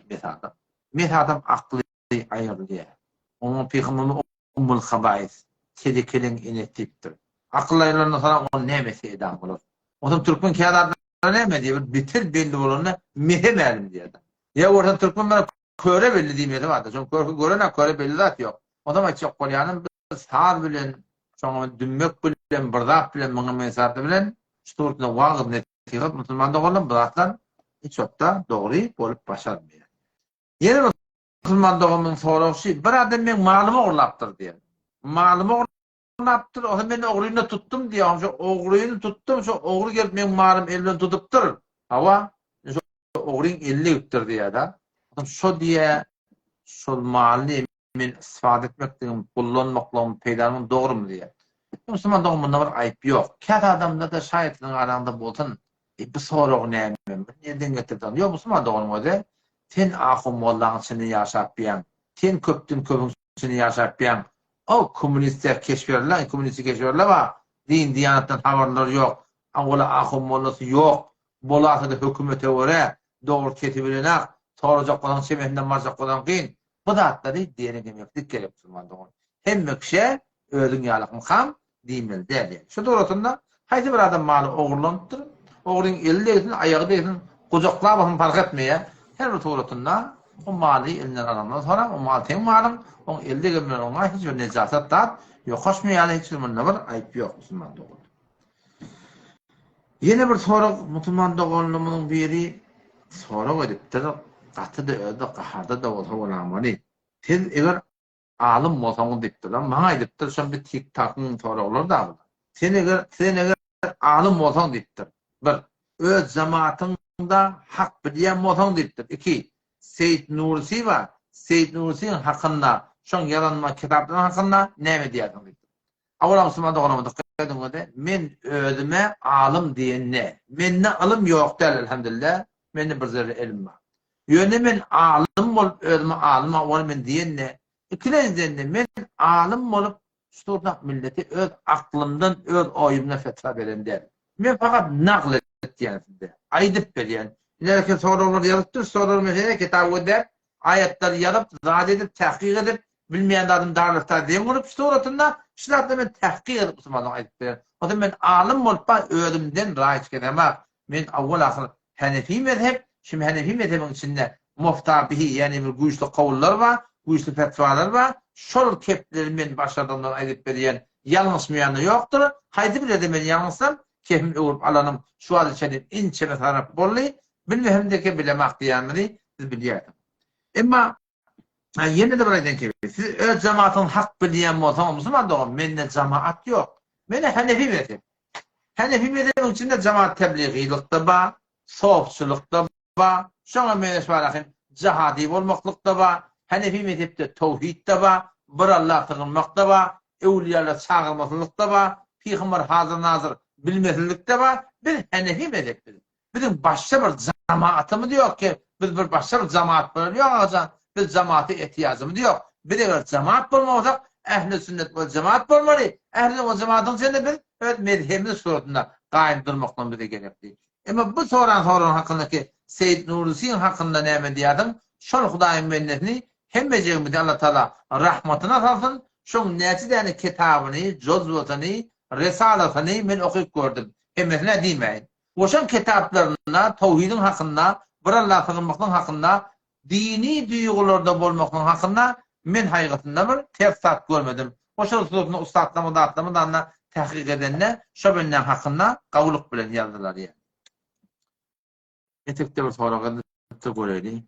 aklı ayır diye. Onun peygamberinin ummul habais, kedikilin inetiptir. Akıllarından sonra o ne mese edam olur. Onun Türkmen kağıtlarına ne mi diye bitir belli olanı mehe melim diye de. Ya orada Türkmen köre belli diýmeli vardı. Çünkü görene köre belli zat yok. O zaman çok Kur'an'ın sağ bilen, sonra dümmek bilen, bırdap bilen, muňa mesatı bilen, şuurtuna wagt netigat Müslüman doğulan bıraktan hiç otta doğru bolup başarmıyor. Yeni Müslüman doğumun sorusu bir adam men malymy oglapdyr diýer. Malymy oglapdyr, o men ogryny tuttum diýär. Şu ogryny tuttum, şu ogry gelip men malym elden tutupdyr. Hawa şu ogryň elle ütdir diýär da. Şu diye şol maly men istifade etmekden kullanmakla peýdalygyň dogry mu diye. Müslüman doğumunda bir ayıp yok. Kat adamda da şayetliğin aranda bolsun. Bu soruq näme? Nereden getirdim? Yok Müslüman doğumunda sen ahum mollaň içinde ýaşap biýän. Sen köpdün köpüň ýaşap biýän. O kommunistler keşferler var. Din diyanatdan habarlar yok. Awala ahum mollasy yok. Bolasy da hökümete göre doğru ketibilenek. Soracak olan sebebinden marcak olan kıyın. Bu da atları diğerini demektik gerek Müslüman doğru. Hem mükşe ödün yalık ham değmeli derler. Şu doğrultunda haydi bir adam malı oğurlanıptır. Oğurun eli değilsin, ayağı değilsin, kucaklığa bakın fark etmeye. Her bir doğrultunda o malı elinden adamdan sonra o malı ten malın, onun elde gelmeyen ona hiçbir necaset da yok. Hoşmayalı hiçbir var, ayıp yok Müslüman doğru. Yeni bir soru Müslüman doğruluğunun biri soru ediptir. Gatı da öldü, qaharda da olsa olamani. Siz eger alim bolsaňyz dipdir, maňa edipdir, şol bir tik-takyn soru olur da. Sen eger alim bolsaň dipdir. Bir, öz jamaatynda hak bilýän bolsaň dipdir. 2, Seyyid Nursi we Seyyid Nursiň hakynda, şoň ýalanma kitaplaryň hakynda näme diýýärsiň dipdir. Awala Müslüman doğrulmady diýende, men özüme alim diýenne, mende ilim ýok däl elhamdülillah, mende bir zerre ilim bar. Yöne men alim bolup özüme alim bolup men diýenne, ikilenizde men alim bolup şurada milleti öz aklymdan öz oýumna fetwa berende. Men fakat nakl etdiýänsinde, aýdyp berýän, İleriki soruları yazıptır. Soruları mesela kitabı öder. Ayetleri yazıp, zat edip, tahkik edip, bilmeyen adam darlıkta deyin olup, suratında şilatla ben tahkik edip ısmarladım ayet verir. O zaman ben alim olup, ödümden rahiç gelemem. Ben avval ahir Hanefi mezhep, şimdi Hanefi mezhebin içinde muftabihi yani bir güçlü kavullar var, güçlü fetvalar var. Şol kepleri men başlarından ayet veriyen yanlışmayanı yoktur. Haydi bile de ben yanlışsam, kefim olup alanım sual içelim inçe ve taraf bolli, bilmehimdeki bile makdiyanları siz biliyorsunuz. Ama yine de buraya ki siz öz cemaatin hak bilen olsa Müslüman doğum. Mende cemaat yok. Mene Hanefi mezhep. Hanefi mezhebin içinde cemaat tebliğilikte var, soğukçulukta var. Sonra mene var cihadi olmaklıkta var. Hanefi mezhepte tevhidde var, bir Allah tığınmakta var, evliyalar çağırmaklıkta var, peygamber hazır nazır bilmezlikte var. Bir Hanefi mezheptir. Bizim başka bir cemaatımız yok ki biz bir başka bir cemaat yok. Biz cemaate ihtiyacımız yok. Bir de cemaat bulmasak ehl-i sünnet ve cemaat bulmalı. Ehl-i cemaatın içinde biz evet mezhebimiz suratında kaim durmaktan bize gerekli. Ama bu soran hakkındaki Seyyid Nursi'nin hakkında ne diyedim? Şol Hudayın mennetini hem becerimizi Allah Teala rahmetine salsın. Şun neçideni kitabını, cozvatını, resalatını ben okuyup gördüm. Hemmesine demeyin. Oşan kitaplarına, tevhidin hakkında, bir Allah'a sığınmaktan hakkında, dini duygularda bolmaktan hakkında men haqiqatında bir tefsat görmedim. Oşan usulunu ustatlama da anla tahqiq edenler şöbenden hakkında kavuluk bilen yazdılar ya. Etekte bir sorağı da göreyli.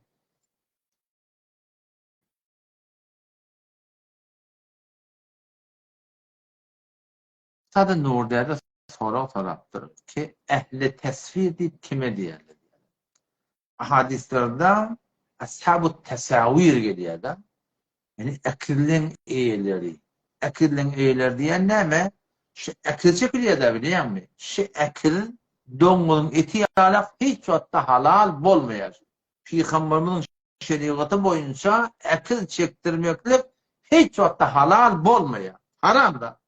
Sadın Nur'da soraptır ki ehli tesvir deyip kime diyerler? Hadislerde ashab-ı tesavir geliyor da. Yani akılın eğileri. Akılın eğileri diyen ne mi? Şu akıl çekiliyor da biliyor musun? Şu akıl dongunun eti alak hiç hatta halal bolmayar. Peygamberimizin şeriatı boyunca akıl çektirmeklik hiç hatta halal bolmayar. Haram da.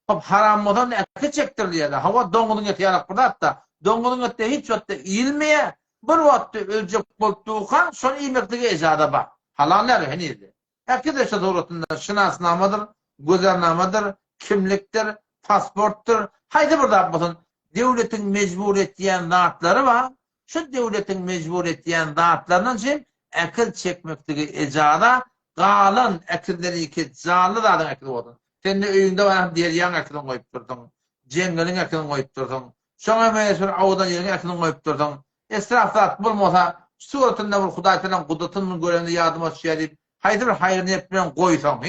Haram olan akıl çektiriliyor da. Hava dongunun eti alak burada hatta. Dongunun eti hiç hatta ilmeye bir vakti ölecek bolduğukan son iymekliğe ecada bak. Halallar heniydi. Arkadaşlar doğrultusunda şınasnamadır, güzelnamadır, kimliktir, pasporttur. Haydi burada bakın. Devletin mecbur ettiğin dağıtları var. Şu devletin mecbur ettiğin dağıtlarının için akıl çekmekteki ecada kalan akılları ki canlı dağın akıllı oldu. Senin öyünde var diğer yan akılını koyup durdun. Cengelin akılını koyup durdun. Sonra mesela avudan yerin akılını koyup durdun. Esrafat bulmasa suratında bir Hudayta'nın kudretinin görevinde yardım edip haydi bir hayrını yapmayan koysan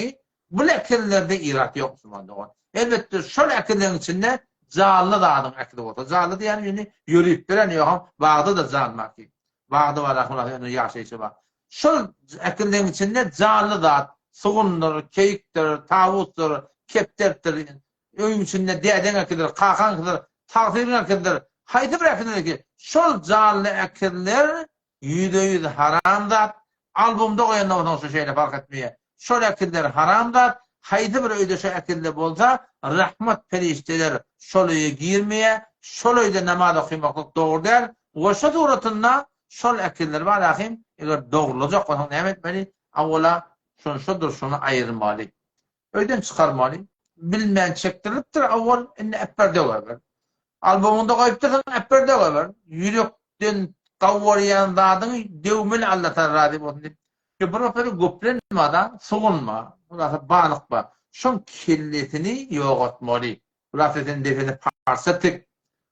bu akillerde irat yok Müslüman'da. Elbette şöyle akillerin içinde canlı dağın akıllı olsa. Canlı yani yürüyüp veren yok. Bağda da canlı akil. Bağda var akıllı yaşayışı var. Şu akillerin içinde canlı dağ, suğundur, keyiktir, tavuttur, kepterdir, öyün içinde deden akıldır, kakan akıldır, takdirin akıldır. Haydi bırakın ki şol canlı akiller %100 haramdır. Albümde koyanlar olsa şeyle fark etmeye. Şol akiller haramdır. Haydi bir öyle şey akille bolsa rahmet perişteler şoluya girmeye, şoluyla namaz okumaklık doğru der. O şu doğrultusunda şol akiller var ahim eğer doğrulacak olan ne etmeli? Avvela şunu ayırmalı. Öyden çıkarmalı. Bilmeyen çektiriliptir avval eperde var. Albümünde koyup dursan eperde var. Yürekten kavvarayan dağdın devmeli Allah'tan razı olsun. Bir raferi göplenmeden soğunma. Burası bağlık var. Şun kirletini yok etmeli. Rafetin defini parça tık.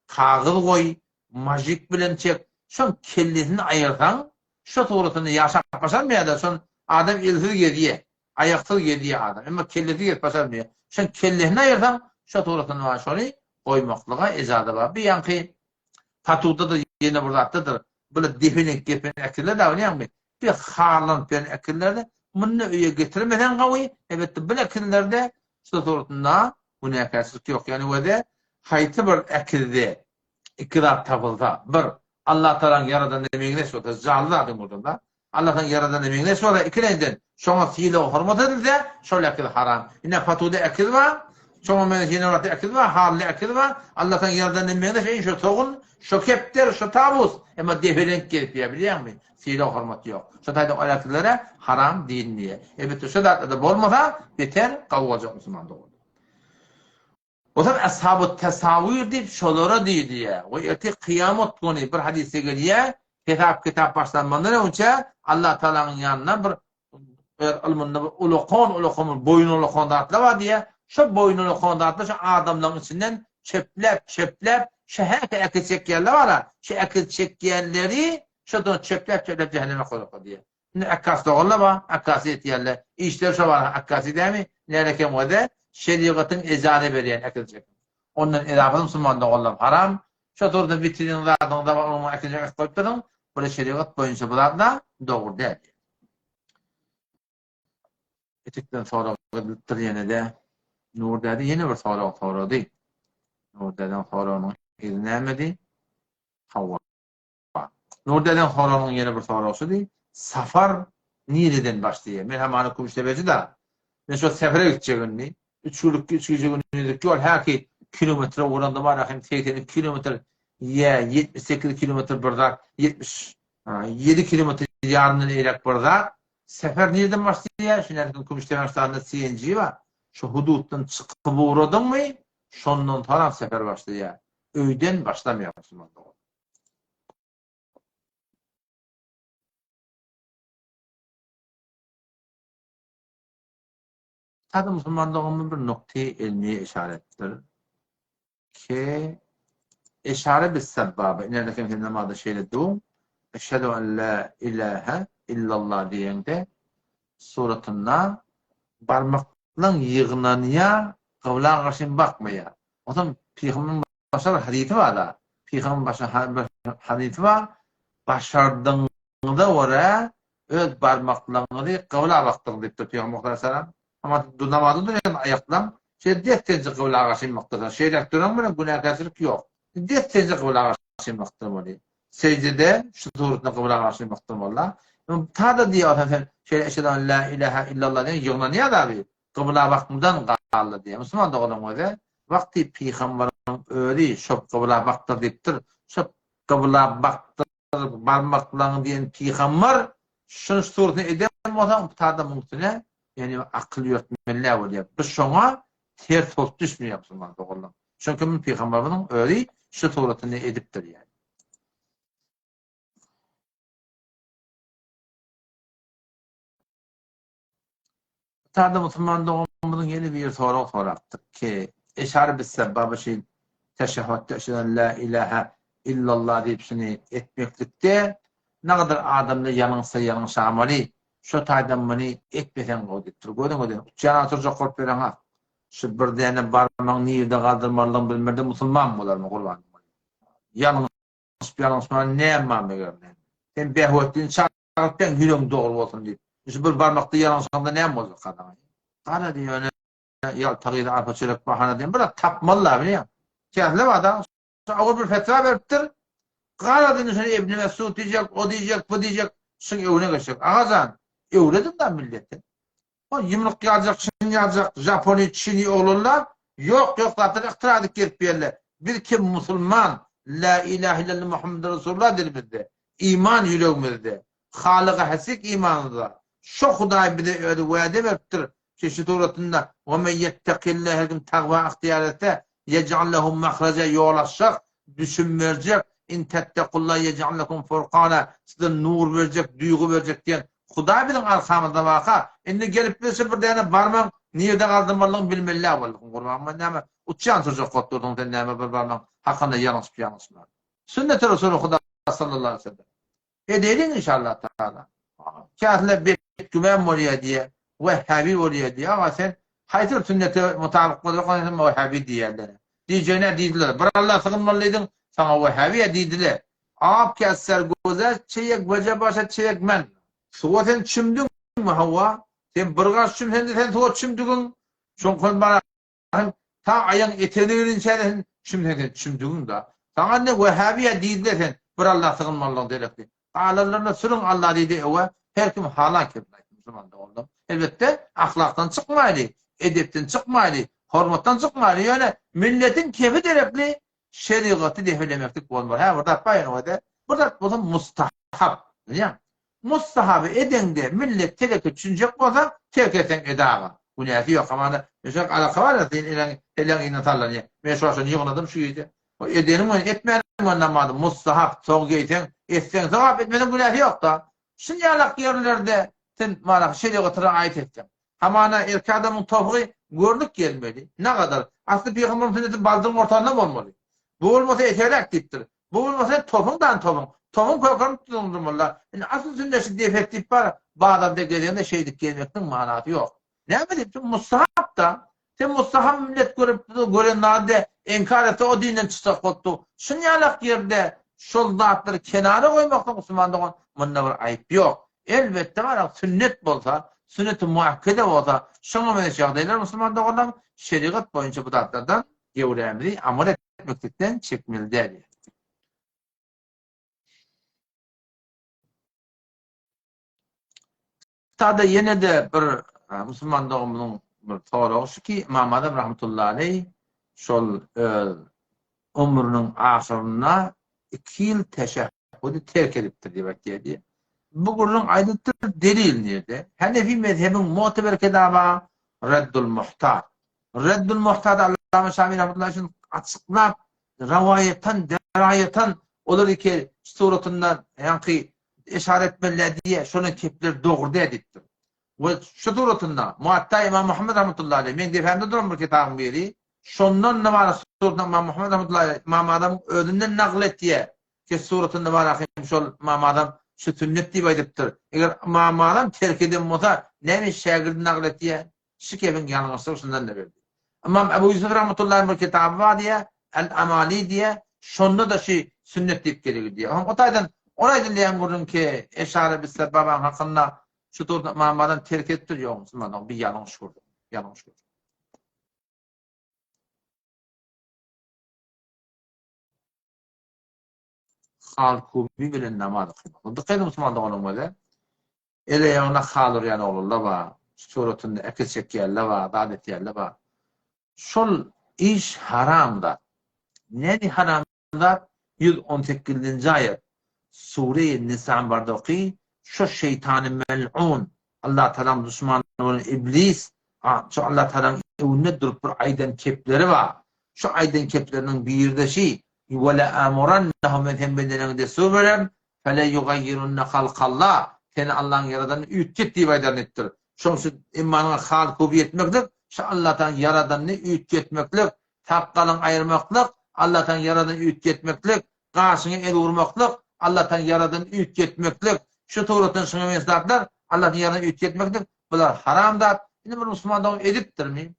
Kağıl koy. Majik bilen çek. Şun kirletini ayırsan şu tuğrutunu yaşap başarmıyor da şun adam ilhir gediyor. Ayaksız gediyor adam. Ama kirleti get başarmıyor. Şun kirletini ayırsan şu tuğrutunu var şunu koymaklığa ecadı var. Bir yankı tatuda da yine burada attıdır. Böyle definik akiller de oynayan mı? Bir halan ben akillerde bunu üye getirmeden kavuyu. Evet bu akillerde şu tuğrutunda bu nekasızlık yok. Yani o da hayti bir akilde ikrar tabılda bir Allah Teala'nın yaradan emeğine söyledi. Canlı adım burada. Allah'ın yaradan emeğine söyledi. İkilenden şuna fiile hürmet edildi. Şöyle akil haram. Yine fatuda akil var. Çoğun men jenerat akıl var, halli akıl var. Allah'tan yardan emmede şeyin şu toğun, şu kepter, şu tabus. Ama deferenk gelip ya biliyor musun? Sile hormat yok. Şu tayda ayaklara haram dinliye. Evet şu da bolmasa beter kavgacak Müslüman doğru. O zaman ashab-ı tesavvür deyip şolara deydi ya. O erti kıyamet konu bir hadise geliyor. Kitap başlanmadan önce Allah Teala'nın yanına bir ilminde ulukon boyun ulukon dağıtla var diye. Şu boyun ulukon dağıtla şu adamların içinden çöplep şu akıl çekyenler var ha. Şu akıl çekyenleri şuradan çöplep cehenneme koyuyor diye. Ne akkas doğrular var. Akkas etiyerler. İşler şu var. Akkası değil mi? Nerede o da? Şeriatın ecazı veren akıl çekin. Ondan edafı Müslüman doğrular haram. Şu durda vitrinin zadında var. Onu akıl çekin koyup böyle şeriat boyunca bunlar da doğru değil. Etikten sonra gıdıttır yine de Nur dedi yeni bir soru değil. Nur deden sorunun izlemedi. Havva. Nur deden sorunun yeni bir sorusu değil. Safar nireden başlıyor. Ben hemen kumuştebeci de. Ben şu sefere gideceğim. 3 günlük yol her ki kilometre oranda var. 80 kilometre ya 78 kilometre burada 77 kilometre yarından eylek burada. Sefer nereden başlıyor? Şimdi kumuştebeci CNG var. Şu huduttan çıkıp uğradın mı? Şondan taraf sefer başlıyor. Öyden başlamıyor Müslüman doğru. Tadı Müslüman doğumun bir noktayı ilmiye işarettir. Ki işare bir sebbabı. İnerdeki namazda şeyle doğum. Eşhedü en la ilahe illallah diyende suratına parmakla yığınanıya kavlan karşın bakmaya. O zaman Peygamber'in başarı hadisi var da. Peygamber'in başarı hadisi var. Başardığında oraya öz parmaklarını kavla baktın deyip Peygamber Aleyhisselam. Ama namazı duruyor ayaklan. Dehtenci kavla karşın baktın. Şeyler duran böyle günahkarlık yok. Dehtenci kavla karşın baktın böyle. Secdede şu suretine kavla karşın baktın valla. Tada diye efendim şöyle eşheden la ilahe illallah diye yığınlanıyor da abi. Kıbla bakmadan kaldı diye. Müslüman da olan o da. Vakti Peygamber'in öyle şop kıbla baktır deyiptir. Şop kıbla baktır parmaklarını diyen Peygamber şunu suretine edem olsa tada muhtine yani akıl yürütmeler oluyor. Biz şuna ters olup düşmüyor Müslüman da olan. Çünkü Peygamber'in öyle şu suretine ediptir yani. Tada Müslüman doğumumuzun yeni bir soru sorattık ki eşare bir sebebi şey teşehhütte eşheden la ilahe illallah deyip şunu etmeklikte ne kadar adamla yanınsa amali şu taydan bunu etmesen koyduktur. Gördün. Cana oturacak korp veren ha. Şu bir dene barman niyede kaldırmalığını bilmedi Müslüman mı olur mu kurban? Yanlış ne yapmam be görünen. Sen behvettin çağırıp ben hülüm doğru olsun deyip. Şu bir parmakta yanlışında ne yapmaz kadına? Kana diyor ya tağıyla arpa çörek bahane diyor. Bırak tapmalılar biliyor musun? Kâhle var da ağır bir fetva veriptir. Kana diyor seni İbn Mesud diyecek, o diyecek, bu diyecek. Şun evine geçecek. Ağazan evredin de milleti. O yumruk yazacak, Çin yazacak, Japoni, Çin'i olurlar. Yok zaten iktiradık gelip yerler. Bir kim Müslüman la ilahe illallah Muhammed Resulullah dilimizde. İman yüreğimizde. Halıqa hasik imanıdır. Şu Huday bir de öyle vade veriptir. Çeşit uğratında وَمَنْ يَتَّقِ اللّٰهِ Her kim takva ihtiyar etse يَجْعَلْ لَهُمْ مَخْرَجَ yol açacak, düşün verecek. اِنْ تَتَّقُ اللّٰهِ يَجْعَلْ لَكُمْ فُرْقَانَ size nur verecek, duygu verecek diyen Huday bilin arkamızda vaka. Şimdi gelip birisi bir tane parmağın niyede kaldırmalığını bilmeliler vallahi. Kurbanma neyme uçan çocuk kotturdun sen neyme bir parmağın hakkında yanlış. Sünnet-i Resulü Huday sallallahu aleyhi ve sellem. Edelim inşallah Teala. Kâhle bir güven oluyor diye, Vehhabi oluyor diye ama sen haytır sünnete mutabık olarak Vehhabi diyorlar. Diyeceğine dediler. Bir Allah sığınmalıydın sana Vehhabiye dediler. Ağab kesser göze çeyek baca başa çeyek men. Suva sen çümdün mü hava? Sen bırgaç çüm sen suva çümdün. Çünkü bana ta ayağın eteğinin içeriden çümdün da. Sana ne Vehhabiye dediler sen. Bir Allah sığınmalıydın dediler. Ağlarlarına sürün Allah dedi eve her kim halak etmek Müslüman da oldu. Elbette ahlaktan çıkmaydı, edepten çıkmaydı, hormatdan çıkmalı. Yani milletin kefi derekli şeriatı defelemektik olmalı. Ha burada bayan o da. Burada bu da mustahab. Yani mustahabı edende millet teleke düşünecek bolsa terk eten edaga. Bu näsi yok ama mesela alaka var ya ilan inatarlar ya. Men şu an yığınadım şu ýerde. O edenim etmenim anlamadım. Mustahab soğuk eten etsen sevap etmeden bu näsi yok da. Şunyalak yerlerde sen malak şeriatyna ait etdim. Hamana erkek adamın topuğu gördük gelmeli. Ne kadar? Aslı Peygamber sünnetin baldırın ortağında olmalı. Bu olmasa eterek gittir. Bu olmasa topuğundan topuğun. Topuğun korkanı tutundurmalılar. Yani asıl sünnesi defektif var. Bağdat'ta geldiğinde şeydik gelmekten manatı yok. Ne bileyim? Mustahap da. Sen mustahap millet görüp görenlerde enkar etse o dinden çıksak oldu. Şunyalak yerde şol zatları kenara koymakta Müslümanlığa bunda bir ayıp yok. Elbette var sünnet bolsa, sünnet-i muakkede bolsa, şoňa men şahdaýlar Müslümanlygyň şeriat boýunça bu zatlardan gewrämli amal etmekden çekmelidir. Tada yine de bir Müslümanlygymyň bir soragy ki İmam Azam rahmetullahi aleyh şol ömrüniň ahyryna 2 ýyl teşehhüdü terk edipdir diýip diýdi. Bu gurulun aýdypdyr delil nerede? Hanefi mezhebin mu'teber kitaba Reddul Muhtar. Reddul Muhtar Allame Şamil rahmetullahi için açıklap rivayeten derayeten olur ki suratından yanki işaret belediye şunu kepler doğru edipdir. Ve şu suratında Muatta İmam Muhammed rahmetullahi aleyh men defende duran bir kitabım biri şondan ne var suratında İmam Muhammed rahmetullahi aleyh İmam Adam özünden naklet diye ki suratında var ahim şol İmam Adam şu sünnet diye edipdir. Eğer İmam Adam terk eden olsa neymiş şagirdin naklet diye şikebin yanılırsa şundan da verdi. İmam Ebu Yusuf rahmetullahi aleyh bir kitabı var diye El-Amali diye şonda da şey sünnet deyip geliyor diye. O taydan orayı dinleyen gurun ki eşare bir sebeban hakkında şu turda mamadan terk ettir yok Müslüman bir yanlış kurdu. Yanlış kurdu. Halku bilen namaz kılmak. Dıkkaydı Müslüman da onun böyle. Ele yanına halır yani olurlar var. Suratında ekes çekiyerler var. Adet yerler var. Şol iş haramda. Ne di haramda? 118. ayet. Sure-i Nisa'nın bardaki şu şeytan-ı mel'un Allah Teala'nın düşmanı olan iblis şu Allah Teala'nın evinde durup bir aydan kepleri var. Şu aydan keplerinin bir de şey وَلَا أَمُرَنَّهُمْ اَتَنْبَدَنَنْ دَسُوبَرًا فَلَا يُغَيِّرُنَّ خَلْقَ اللّٰهِ Seni Allah'ın yaradanını ütket diye aydan ettir. Şu imanına halkı etmeklik, şu Allah'tan yaradanını ütketmeklik, takkalın ayırmaklık, Allah'tan yaradanını ütketmeklik, karşına el vurmaklık, Allah'tan yaradan ütketmeklik, şu tuğratın şunu meslatlar, Allah'tan yaradan ütketmeklik, bunlar haramdır. Şimdi bir Müslümandan ediptir mi?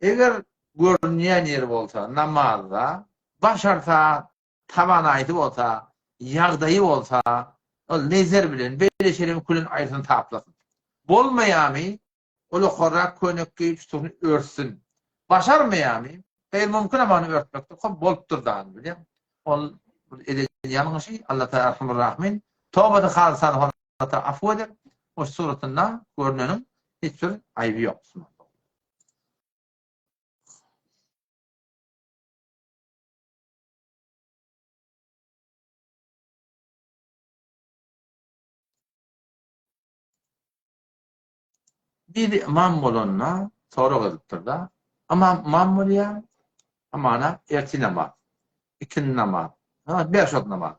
Eğer görünmeyen yer olsa, namazda, başarsa, taban ayeti olsa, yağdayı olsa, o lezer bilen, böyle şeylerin kulün ayetini taplasın. Bolmayami, onu korak könük giyip şunu örsün. Başarmayami, eğer mümkün ama onu örtmektir, boluptur dağın biliyor musun? Yanlış şey Allah Teala Erhamur Rahmin tövbede halsan Allah Teala affu eder. O suratında görünenin hiçbir ayıbı yok. Bir imam olanına soru ediptir da ama imam oluyor amana erti namaz, ikin namaz, beş ot namaz.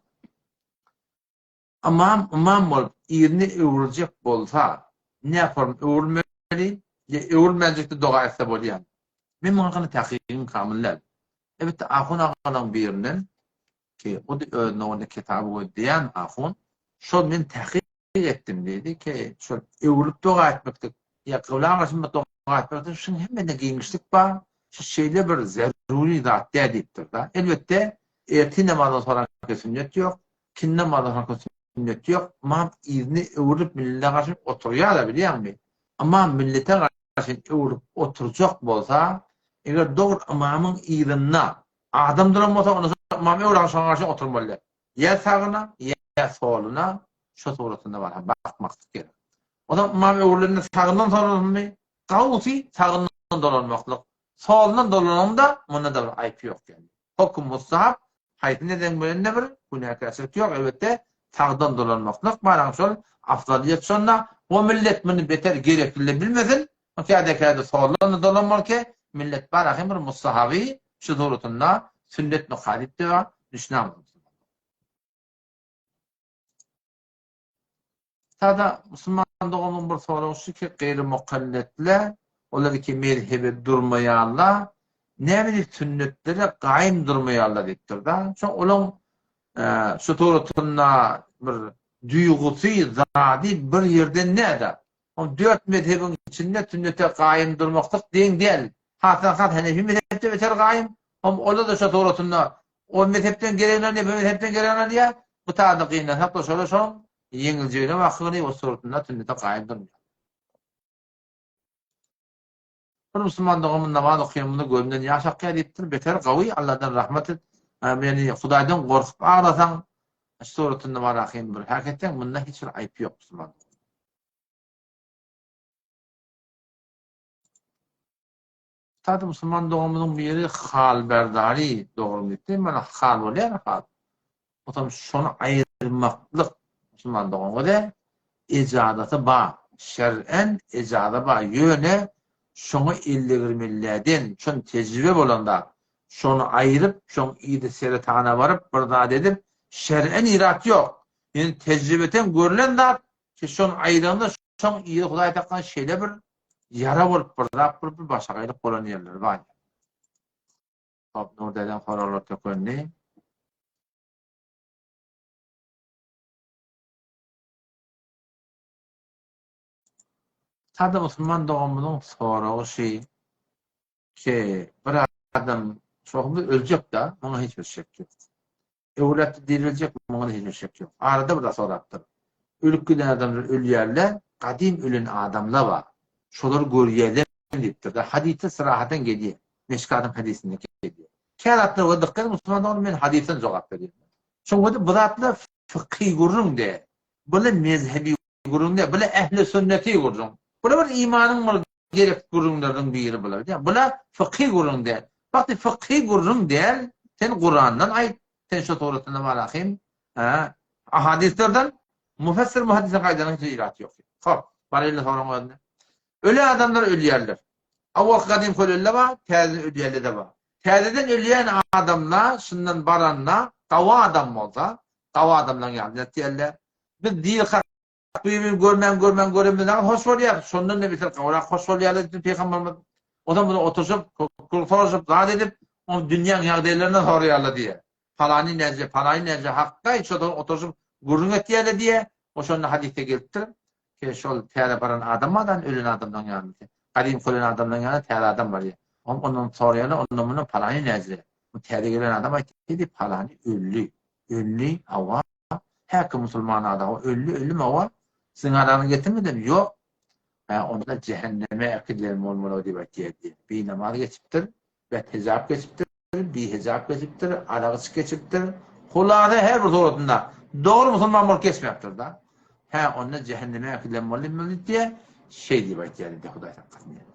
Ama imam olup irini öğürecek bolsa ne yaparım? Öğürmeli ya öğürmeyecekti dua etse bolyan. Men muhakkını takiyin kamiller. Evet ahun ağalan birinin ki o da önüne kitabı diyen ahun şol men tahkik ettim dedi ki şol öğürüp dua etmektik. Ya kıvlan arasında dua etmektik. Şun hemen de giymişlik var. Şu şeyle bir zeruri zat dediktir da. Elbette erti namazdan sonra sünnet yok. Kin namazdan sonra sünnet yok. Ama izni öğürüp millete karşı oturuyor da biliyor musun? Ama millete karşı öğürüp oturacak bolsa eğer doğru imamın izinna adam duramasa onu imam öğren sonra karşı oturmalı. Ya sağına ya soluna şu suratında var. Bakmak gerek. O da imam öğrenine sağından sonra mı? Kavusi sağından dolanmaklık. Solundan dolananda bunda da bir ayıp yok yani. Hukum mustahab, haytı neden böyle bir günahkarçılık yok. Elbette sağdan dolanmaklık var. Şol afdaliyet sonra o millet bunu beter gerekli bilmesin. O kâde solundan dolanmak ki millet barahim bir mustahabi şu doğrultunda sünnet muhalif de düşünemez. Tada Müslüman doğumun bir sorusu ki gayri-mukalletle olar ki mezhebi durmayarlar ne bilir sünnetlere kaim durmayarlar deyiptir da. Şu onun şu doğrultunda bir duygusu zadi bir yerden ne da? O dört mezhebin içinde sünnete kaim durmaklık deyin değil. Hatta Hanefi mezhepte beter kaim. Ola da şu doğrultunda o mezhepten gelenler ne, bu mezhepten gelenler diye bu tadikine hatta şöyle son yengilceğine vakıgını o sorutunda sünnete kaim durmuyor. Bir Müslüman doğumun namaz okuyamında gönlünden yaşak ediptir. Beter kavi Allah'tan rahmet et. Yani Hudaydan korkup ağlasan sorutunda var akıyım bir. Hakikaten bunda hiç bir ayıp yok Müslüman. Tadı Müslüman doğumunun bir yeri halberdari doğru gitti. Bana hal oluyor hal. O zaman şunu ayırmaklık Müslüman doğumu da icadatı bağ. Şer'en icadatı bağ. Yöne şunu illigirmillerden, şunu tecrübe bolanda, şunu ayırıp, şunu iyide seretana varıp, burada dedim, şer'en irat yok. Yani tecrübeten görülen de, ki şunu ayırında, şunu iyide Huday takkan şeyle bir yara olup, burada bir başa gaylık olan yerler var. Nurdadan horarlar tökönni. Tadı Müslüman doğumunun soruğu şey, ki bir adam çok bir ölecek de ona hiçbir şey yok. Evlat dirilecek ona hiçbir şey yok. Arada bir de sorattır. Ölük giden adamlar ölüyerler, kadim ölün adamlar var. Şoları görüyeler deyiptir. Hadisi sırahaten geliyor. Meşkatın hadisinde geliyor. Kâratlar o dikkat Müslüman men hadisen cevap veriyor. Çünkü bu zatla fıkhi gurrun de. Böyle mezhebi gurrun de. Böyle ehli sünneti gurrun. Böyle bir imanın var gerek gurrunların biri böyle. Böyle fıkhi gurrun de. Bakti fıkhi gurrun değil. Sen Kur'an'dan ayet. Sen şu doğrultunda var akıyım. Hadislerden müfessir muhaddise kaydanın hiç iratı yok. Hop. Barayla sonra ölü adamlar ölüyerler. Avval kadim ölüler var. Tezden ölüyerler de var. Tezden ölüyen adamlar şundan baranla dava adam olsa dava adamdan geldi diyorlar. Bir değil kalkıyım görmem hoş oluyor. Sondan ne biter kavra hoş oluyor dedi peygamber. O da bunu oturup daha dedim o dünyanın yağdaylarına soruyorlar diye. Falani nece hakka hiç oturup gurrun ettiler diye o şonda hadiste geliptir. Ki şol teyre baran adamdan ölün adamdan geldi. Kadim ölen adamdan geldi teyre adam var ya. Onun soruyanı onun bunu falani nece. Bu teyre gelen adam dedi falani ölü hava. Her Müslüman adam ölü hava. Sizin adamı getirmedin yok. Onda cehenneme akıllarım olmalı diye bakıyor. Bir namaz geçiptir ve hesap geçiptir. Bir hesap geçiptir. Arası geçiptir. Kulağda her bir doğrultunda. Doğru Müslüman mol kesmeyaptır da. Onda cehenneme akıllarım olmalı diye şey diye bakıyor. Huday takkan diye.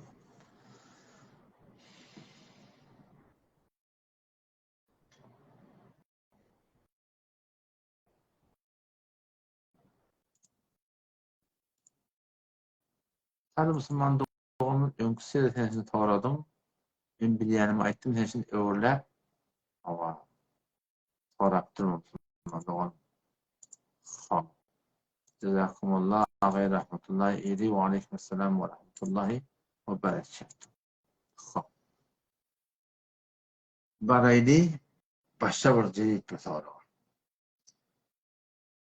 Tabi Müslüman doğumun önküsü de sensin toğradım. Ben bilyenimi ayttım sensin öğürler. Ama toğraptır Müslüman doğum. Cezakumullah ve rahmetullahi iyili ve aleykümselam ve rahmetullahi ve berekatuhu. Barayli başta bir cedid soru.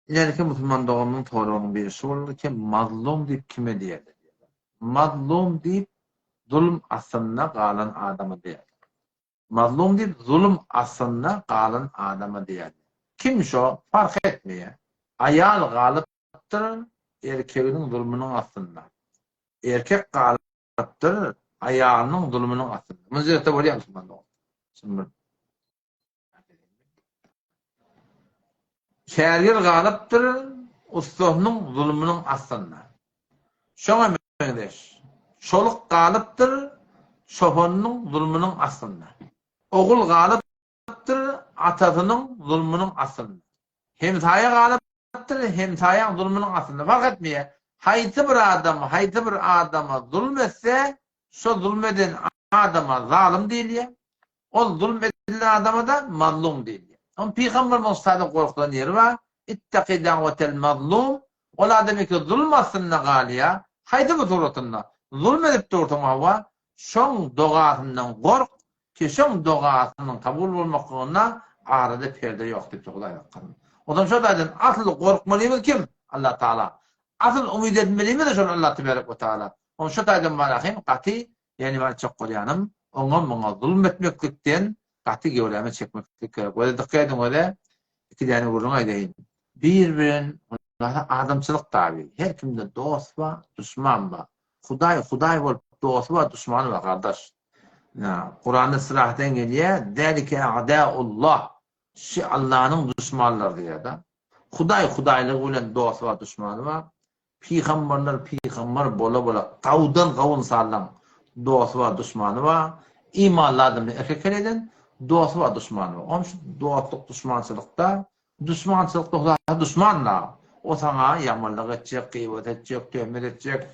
İleriki Müslüman doğumunun toğrağının birisi oldu ki mazlum deyip kime diyelim? Mazlum deyip zulüm aslında kalan adamı diyelim. Mazlum deyip zulüm aslında kalan adamı diyelim. Kimmiş o? Fark etmiyor. Ayal galıptır erkeğinin zulmünün aslında. Erkek galıptır ayağının zulmünün aslında. Mızırta var ya Müslüman doğum. Şimdi şerir galıptır ustahının zulmünün aslında. Şoňa meňdeş. Şoluk galypdyr, şofanın zulmünün aslında. Oğul galıptır, atasının zulmünün aslında. Hemtaya galıptır, hemtaya zulmünün aslında. Fark etmeye. Hayti bir adama zulmetse, şu zulmeden adama zalim değil ya. O zulmedilen adama da mazlum değil ya. Ama Peygamber Musa'da korkulan yeri var. İttaki davetel mazlum. Ola demek ki zulm aslında galiya. Hayti bu suratında. Zulmedip durtuma var. Şoň dogasından gork ki şoň dogasynyň kabul bolmagyna arada perde ýok diýip Hudaý aýtgan. Odan şo daýdan asly gorkmalymy kim? Allah Taala. Asl umyd etmeliymi de şol Allah Tebarek we Taala. On şo daýdan barahym gaty, ýani bar çok bolýanym, oňa muňa zulm etmeklikden gaty gewleme çekmeklik gerek. Wele dikkat edin wele iki däne gurrun aýdaýyn. Bir-birin adamçylyk tabi. Her kimde dost ba, düşman ba. Hudaý bolup dostu var, düşmanı var kardeş. Kur'an'da sırahten geliyor. Delike a'da'ullah. Şu Allah'ın düşmanları diye da. Hudaylık bilen dostu var, düşmanı var. Peygamber bola kavun sallan dostu var, düşmanı var. İmanladım erkeklerden dostu var, düşmanı var. Onun için dostluk düşmançılıkta düşmanla. O sana yamanlık edecek, gıybet edecek, töhmet edecek,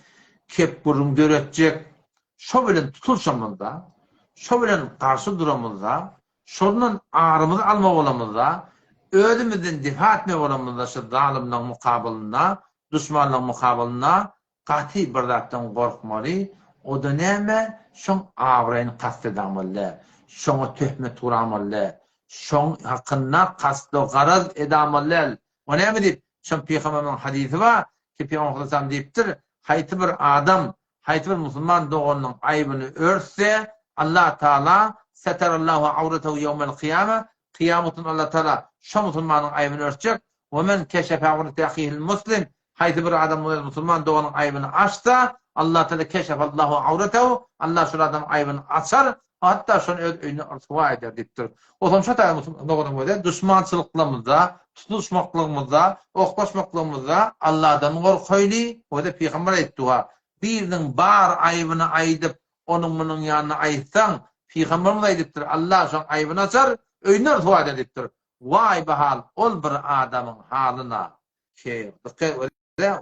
kep burun görecek. Şo bilen tutulşamızda, şo bilen karşı duramızda, şonun ağrımızı alma bolamızda, özümüzden difa etme bolamızda şu zalimden mukabilına, düşmandan mukabilına gaty bir zatdan gorkmaly. O da näme? Şoň ağrayny kastedamaly, şoňa töhmet turamaly, şoň hakynda kastly garaz edamaly. O näme diýip? Şoň Peýgamberiň hadisi var ki Peýgamber sallam diýipdir, haýty bir adam, haýty bir musulman doğanyň aýbyny örtse, Allah Taala seterallahu awratahu yawmal kıyama, kıyametün Allah Taala şo musulmanyň aýbyny örtjek. Ve men keşefe awrata ahihil muslim, haýty bir adam musulman doğanyň aýbyny açsa, Allah Taala keşefallahu awratahu, Allah şol adam aýbyny açar, hatta şonu öz öýüne artwa eder diýipdir. Oňa şo taýda musulman doğanyň boýda düşmançylyklarymyzda, tutuşmaklygymyzda, oklaşmaklygymyzda Allah'dan gorkoýly. O da Peýgamber aýtdy. Birinin bar aýbyny aýdyp, onun munun ýanyna aýtsaň, Peýgamber aýdypdyr, Allah şoň aýbyny açar, öýüne artwa eder diýipdir. Vay bahal ol bir adamyň halyna.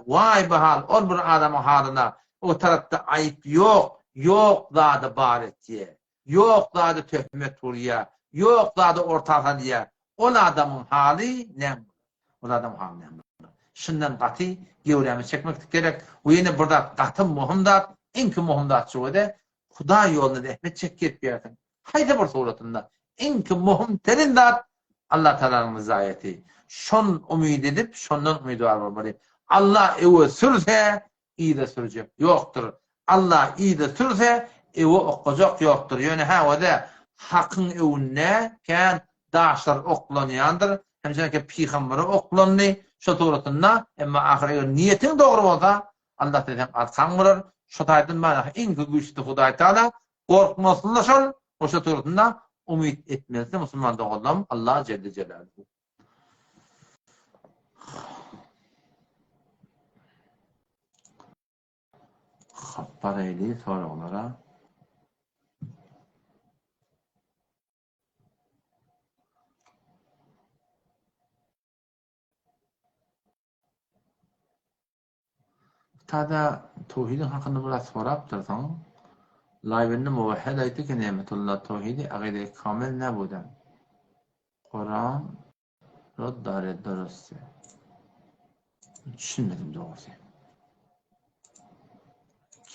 Vay bahal ol bir adamyň halyna. O tarapda aýyp ýok zady bar etýär. Ýok zady töhmet turýar. Ýok zady ortaga diýär. Ol adamyň haly näme? Ol adam haly näme? Şundan gaty gewlemi çekmek gerek. Bu ýene burada gaty muhimdat, enki muhimdat şuwede Hudaý ýoluna rahmet çekip berdim. Haýda bir suratynda enki muhim terin dat Allah Taala'nın zayeti. Şon umid edip şondan umidwar bolmaly. Allah ewe sürse iyide sürecek. Yoktur. Allah iyide sürse ewe okajak yoktur. Yani wada hakyň ewine kan daşlar oklanýandyr. Hemşe ki Peýgamberi oklandy. Şo suratynda emma ahirete niýetiň dogry bolsa Allah Taala arkaň bolar. Şo taýdan mana iň güýçli Hudaý Taala gorkmasynda şol o şo suratynda umid etmezdi musulman doğanlam Allah Celle Celaluhu. Paraylı sorulara tada tawhidin hakkında biraz sorap dursaň live'inde muvahhid aýtdy ki nemetullah tawhidi agide kamil ne budan Kur'an roddare durusy düşünmedim doğrusu.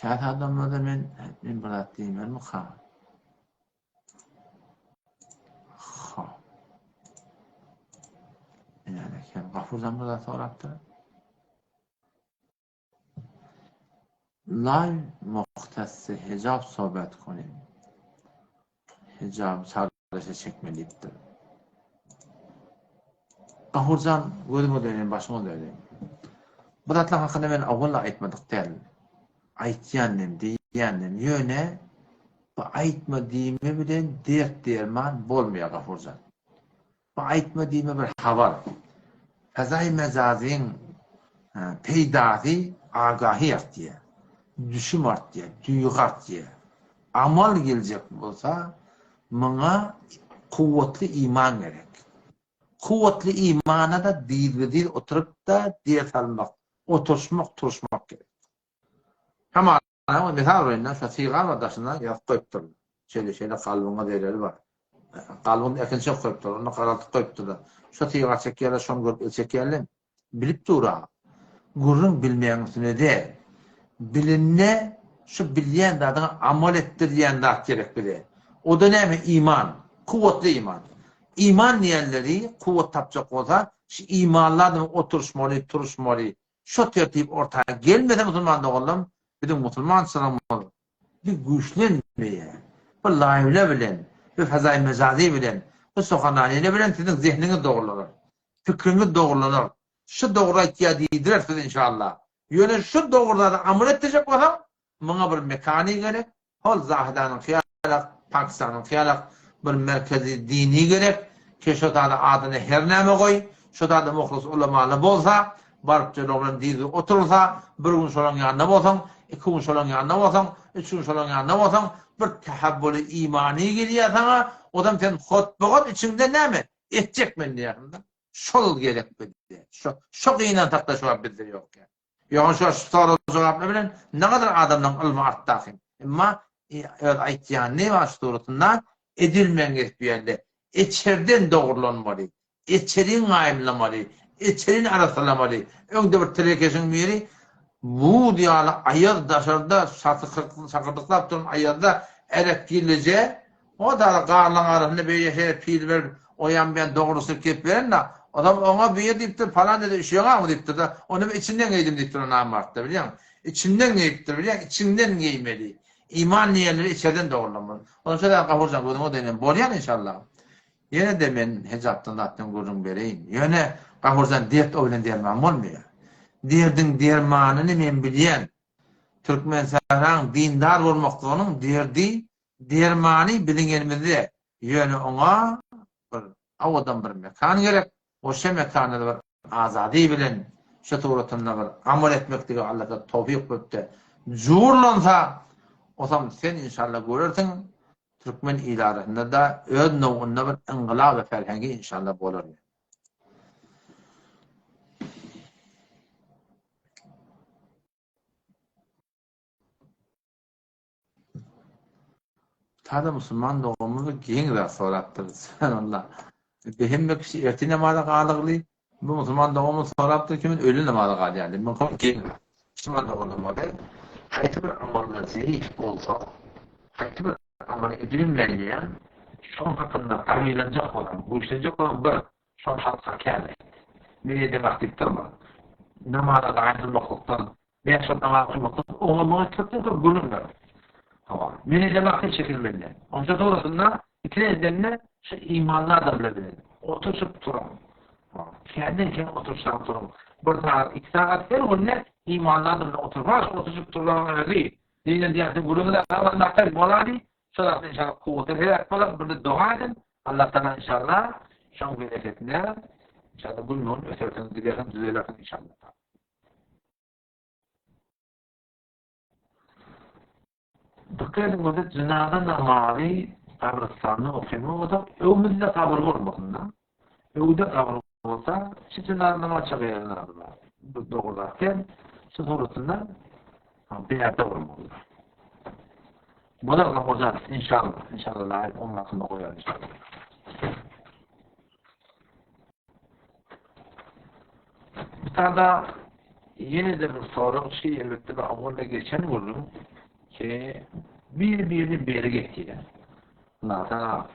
Kât adamlarda men birat diýmem mi ha? Yani kim Gafurdan burada sorapdy. Live muhtası hicab sohbet konin. Hicab çağrışa çekmeliyipdir. Gafurcan gözüme döneyim, başıma döneyim. Bu datlar hakkında men awalla aýtmadyk däl. Aýtýannym, diýýännym ýöne bu aýtma diýme bilen dert derman bolmaýar Gafurcan. Bu aýtma diýme bir habar. Fazai mezaziň peýdahy agahy ýatdy. Düşüm artdy, duýgu artdy. amal gelecek bolsa, mına kuvvetli iman gerek. Kuvvetli imana da dil oturup da diyet almak, oturuşmak gerek. Ama misal oyundan şasiğan vadaşından yap koyuptur. Şeyle kalbına değerleri var. Kalbın ekinçe koyuptur, onu karaltık koyuptur da. Şasiğan çekerle, şon görüp çekerle, bilip dura. Gurrun bilmeyen üstüne de, bilinne, şu bilyen de adına amal ettirdiyen de gerek bile. O da ne mi? İman. Kuvvetli iman. İman niyenleri kuvvet tapacak olsa, şu imanlardan oturuşmalı, turuşmalı, şu tertip ortaya gelmedi Müslüman'da oğlum, bizim Müslüman sınavımız bir güçlenmeye, bir layıkla bilen, bir fazai mezazi bilen, bir sokananiyle bilen sizin zihniniz doğrulanır, fikriniz doğrulanır. Şu doğru ihtiyacıdır siz inşallah. Yöne şu doğrularda amel edecek olsam, bana bir mekani gerek, hol Zahidan'ın khiyalak, Pakistan'ın khiyalak, bir merkezi dini gerek, ki şu tadı adını her neme koy, şu tadı muhlis ulemalı bolsa, barıp cöloglan dizi oturursa, bir gün şolun yanına bolsan, 2 gün şolun yanına bolsan, 3 gün şolun yanına bolsan, bir tehabbülü imani geliyor sana, odam sen hotboğut içinde ne mi? Etcek men diyarında. Şol gerek bildi. Şok inan takta şu bildi yok ya. Yoğun şu soru cevap bilen ne kadar adamın ilmi arttı. Ama aytyan ne var suratında edilmen gerektiğinde içeriden doğrulanmalı. İçerin aymlamalı. İçerin arasılamalı. Önde bir telekesin biri bu diyala ayır daşarda sakırdıklar durun ayırda erek gilece o da qarlan arasında bir yaşayıp pil ver oyan ben doğrusu kep veren de adam ona bir deyiptir falan dedi işe yok mu deyiptir de onu içinden giydim deyiptir ona amarttı biliyor musun? İçinden giyiptir biliyor musun? İçinden giymeli. İman niyeleri içeriden doğrulanmalı. Onun için kavurcan koydum o denen bolyan inşallah. Yine de men hecaptan attım gurun bereyim. Yine kavurcan dert oylan derman olmuyor. Derdin dermanını men bilyen. Türkmen sahran dindar olmaktanın derdi, dermani bilingenimizde. Yönü ona avadan bir mekan gerek. O şey mekanı da bir azadi bilen, şu tuğratında bir amal etmektige Allah'a tevfik verdi. Zuhurlansa, o zaman sen inşallah görürsün, Türkmen idarasında da öz novunda bir ingılab ve ferhengi inşallah olur. Tada Müslüman doğumuzu giyin de sorattır. Subhanallah. Behim kişi erti namazı qalıqlı. Bu Müslüman doğumu sorattır kimin ölü namazı qalı yani. Ben kom giyin. Müslüman doğumu da hayatı bir amalına zayıf olsa, hayatı bir amalına edilmeliyen, son hakkında araylanacak olan, bu işlenecek olan bir son halka kâle. Ne demek var? Namazı qalıqlıktan, beşat namazı qalıqlıktan, ona muhakkakten de gülünler. Tamam. Menece vakti çekilmeli. Onca sonrasında ikili edenle şu imanlar da bilebilir. Oturup durun. Kendinken oturup durun. Burada 2 saat ver onunla imanlar da oturmaz. Oturup durun öyle. Dinin diyatı gurunu da Allah'tan moladi. Sonra inşallah kuvveti verir falan. Burada dua edin. Allah'tan inşallah şan bereketine inşallah bunun ötürüsünü dilerim düzelersin inşallah. Dikkat edin burada cenazı namazı kabristanı okuyma o da ömründe kabul olmasında. Ömründe kabul olsa şu cenazı namazı çakayarlar. Doğrularken şu sonrasında bir yerde olmalı. Bu da kapatacağız inşallah. İnşallah layık onun hakkında koyarız. Bir tane daha yeni de bir soru elbette ben onunla geçen vururum. Ki birbirini beri getiriyor. Bunlardan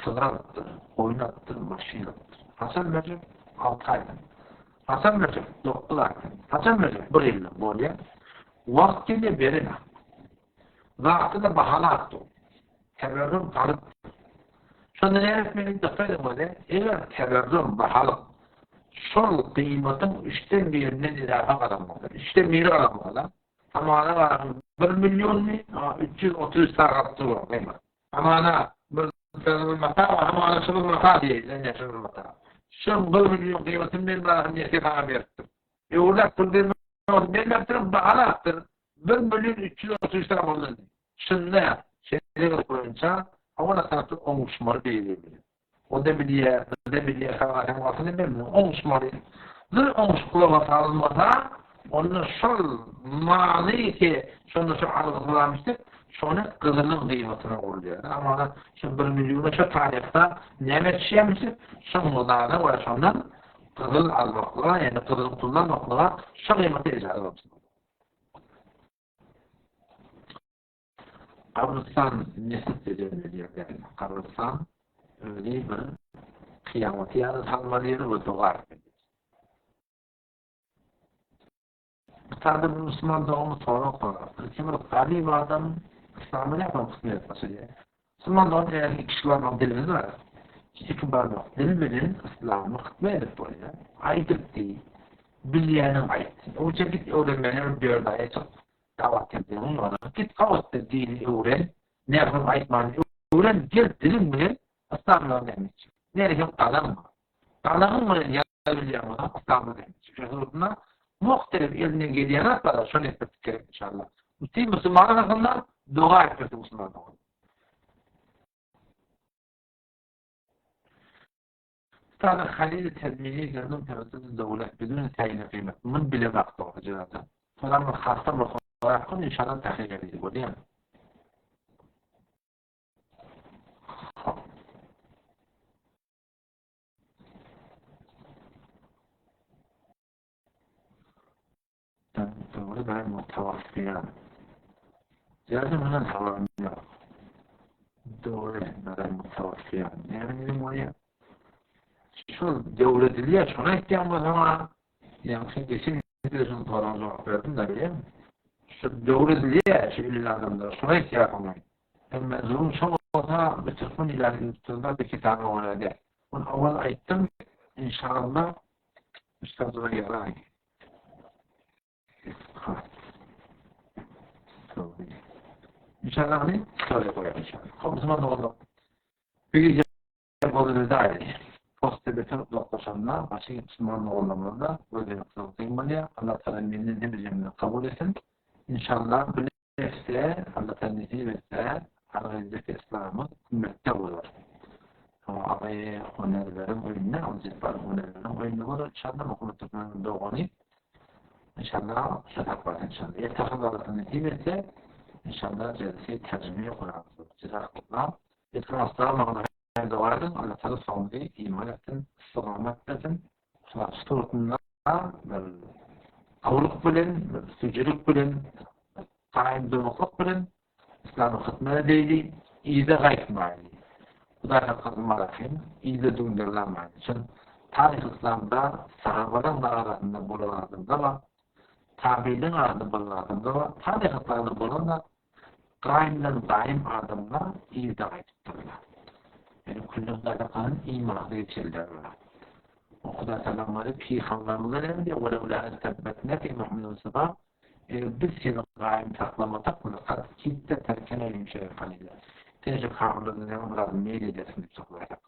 sıra attı, oyun attı, maşin attı. Hasan Mecid 6 aydan. Hasan Mecid 9 aydan. Hasan Mecid 1 yıldan bolya. Vaktiyle berine. Vakti da bahala attı. Teberrüm kalıp. Şunda ne etmenin dikkat edin eğer teberrüm bahalı şol kıymetin 3'ten 1'inden idafa kazanmalı. 3'ten 1'i kazanmalı. Amana var. 1 milyon mi? 330 saat var değil mi? Amana bir mata var. Amana şunu mata diye. Ne şunu mata. Şun 1 milyon kıymetinden daha niyeti bana verdim. Orada kırdırma vermektir, bağlattır. 1 milyon 330 saat oldu. Şunda şeyleri boyunca ona tarafı olmuşmar değil. O da biliye kavaran vakını bilmiyor. Olmuşmar. Bir olmuşkula alınmasa onun şol mani ki şunu şu algılamıştır. Şonu kızının kıymetine oluyor. Ama şu 1 milyona şu tarihte ne şeymiştir? Şunlardan ve şundan kızıl almakla yani kızıl kullanmakla şu kıymeti icra olmuştur. Kabristan nesit edilmeli yani. Kabristan öyle bir kıyameti yani tanımaları ve doğar. Tabi Müslüman doğumu sonra konar. Şimdi tabi bir adam İslam'ı ne yapmak istiyor mesela? Müslüman doğum eğer kişilerden dilimiz var. İki bardak dil bilin İslam'ı hıkmı edip böyle. Aydık değil. Bilyenin ayet. O çekit öğrenmenin bir daya çok davet edildiğini var. Git kavatta dini öğren. Ne yapıp ayetmanı öğren. Gel dilin bilin İslam'ı demiş. Nereye kalan mı? Kalanın mı yapabileceğim ona İslam'ı demiş. Çünkü muhtelif eline geliyen hatta şunu etmek gerek inşallah. Müslüman Müslümanlar hakkında dua etmesi Müslümanlar. Tabi halil tedmini gördüm tevzisi devlet bidun tayine kıymet. Min bile baktı o cihazda. Falan mı hasta mı olarak inşallah tahir edildi. Bu değil mi? Doğru ben mutavaffiyem. Cihazım hemen havam yok. Doğru ben mutavaffiyem. Yani benim oraya şu devletliye şuna ihtiyacım var ama yani şimdi geçen videosunu falan cevap verdim de biliyor musun? Şu devletliye şu ilanında şuna ihtiyacım var. Ama zulüm çok olsa bir kısmın ileride bir iki tane oynadı. Bunu avval ayıttım inşallah üstadına yarar. İnşallah ne? Şöyle koyalım inşallah. Kapısına doğru. Bir gece bolunu da ayrı. Posta bütün doktorlarına açık Müslüman olanlarla böyle yaptığımda Allah Teala'nın ne diyeceğini kabul etsin. İnşallah bilirse Allah Teala'nın izniyle Arayüzdeki İslam'ı ümmette olur. Ama araya önerilerim oyununa, alacaklarım önerilerim oyununa olur. İnşallah okulu tutmanın doğanı. İnşallah şatak var inşallah. Yeterli Allah'ın izniyle İnşallah cezisi tercümeyi kurarız. Cezakallah. Yetkili hastalar doğarın, Allah Teala sonunda iman ettin, selamet edin. Tutuğundan kavurluk bilin, sücürlük bilin, kaim durmakluk bilin, İslam'ı hıtmaya değil, iyide gayetmali. Bu da yakınmarafim, iyide döndürülemali. Çünkü tarih İslam'da sahabaların da arasında bulunan var, tabi'nin arasında bulunan var, tarih İslam'da bulunan kaimden daim adamlar iyide gayetmali. Yani kulluklarda kalan imanı yetişirler var. O kadar selamları peygamberlerin de وَلَوْلَا اَتَّبَّتْنَا فِي مُحْمِنُ الصَّفَى biz seni kaim taklamatak bunu kat kitle terken elim şey kalıyla. Tecrübe kavramlarını ne umradın neyle edersin bir çok olarak.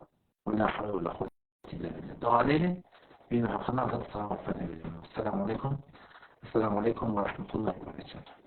وَلَا حَوْلَ وَلَا قُوَّةَ إِلَّا بِاللَّهِ. Doğalıyla benim hakkında da sağ olun. Esselamu Aleyküm. Esselamu Aleyküm ve Rahmetullahi ve Berekatuhu.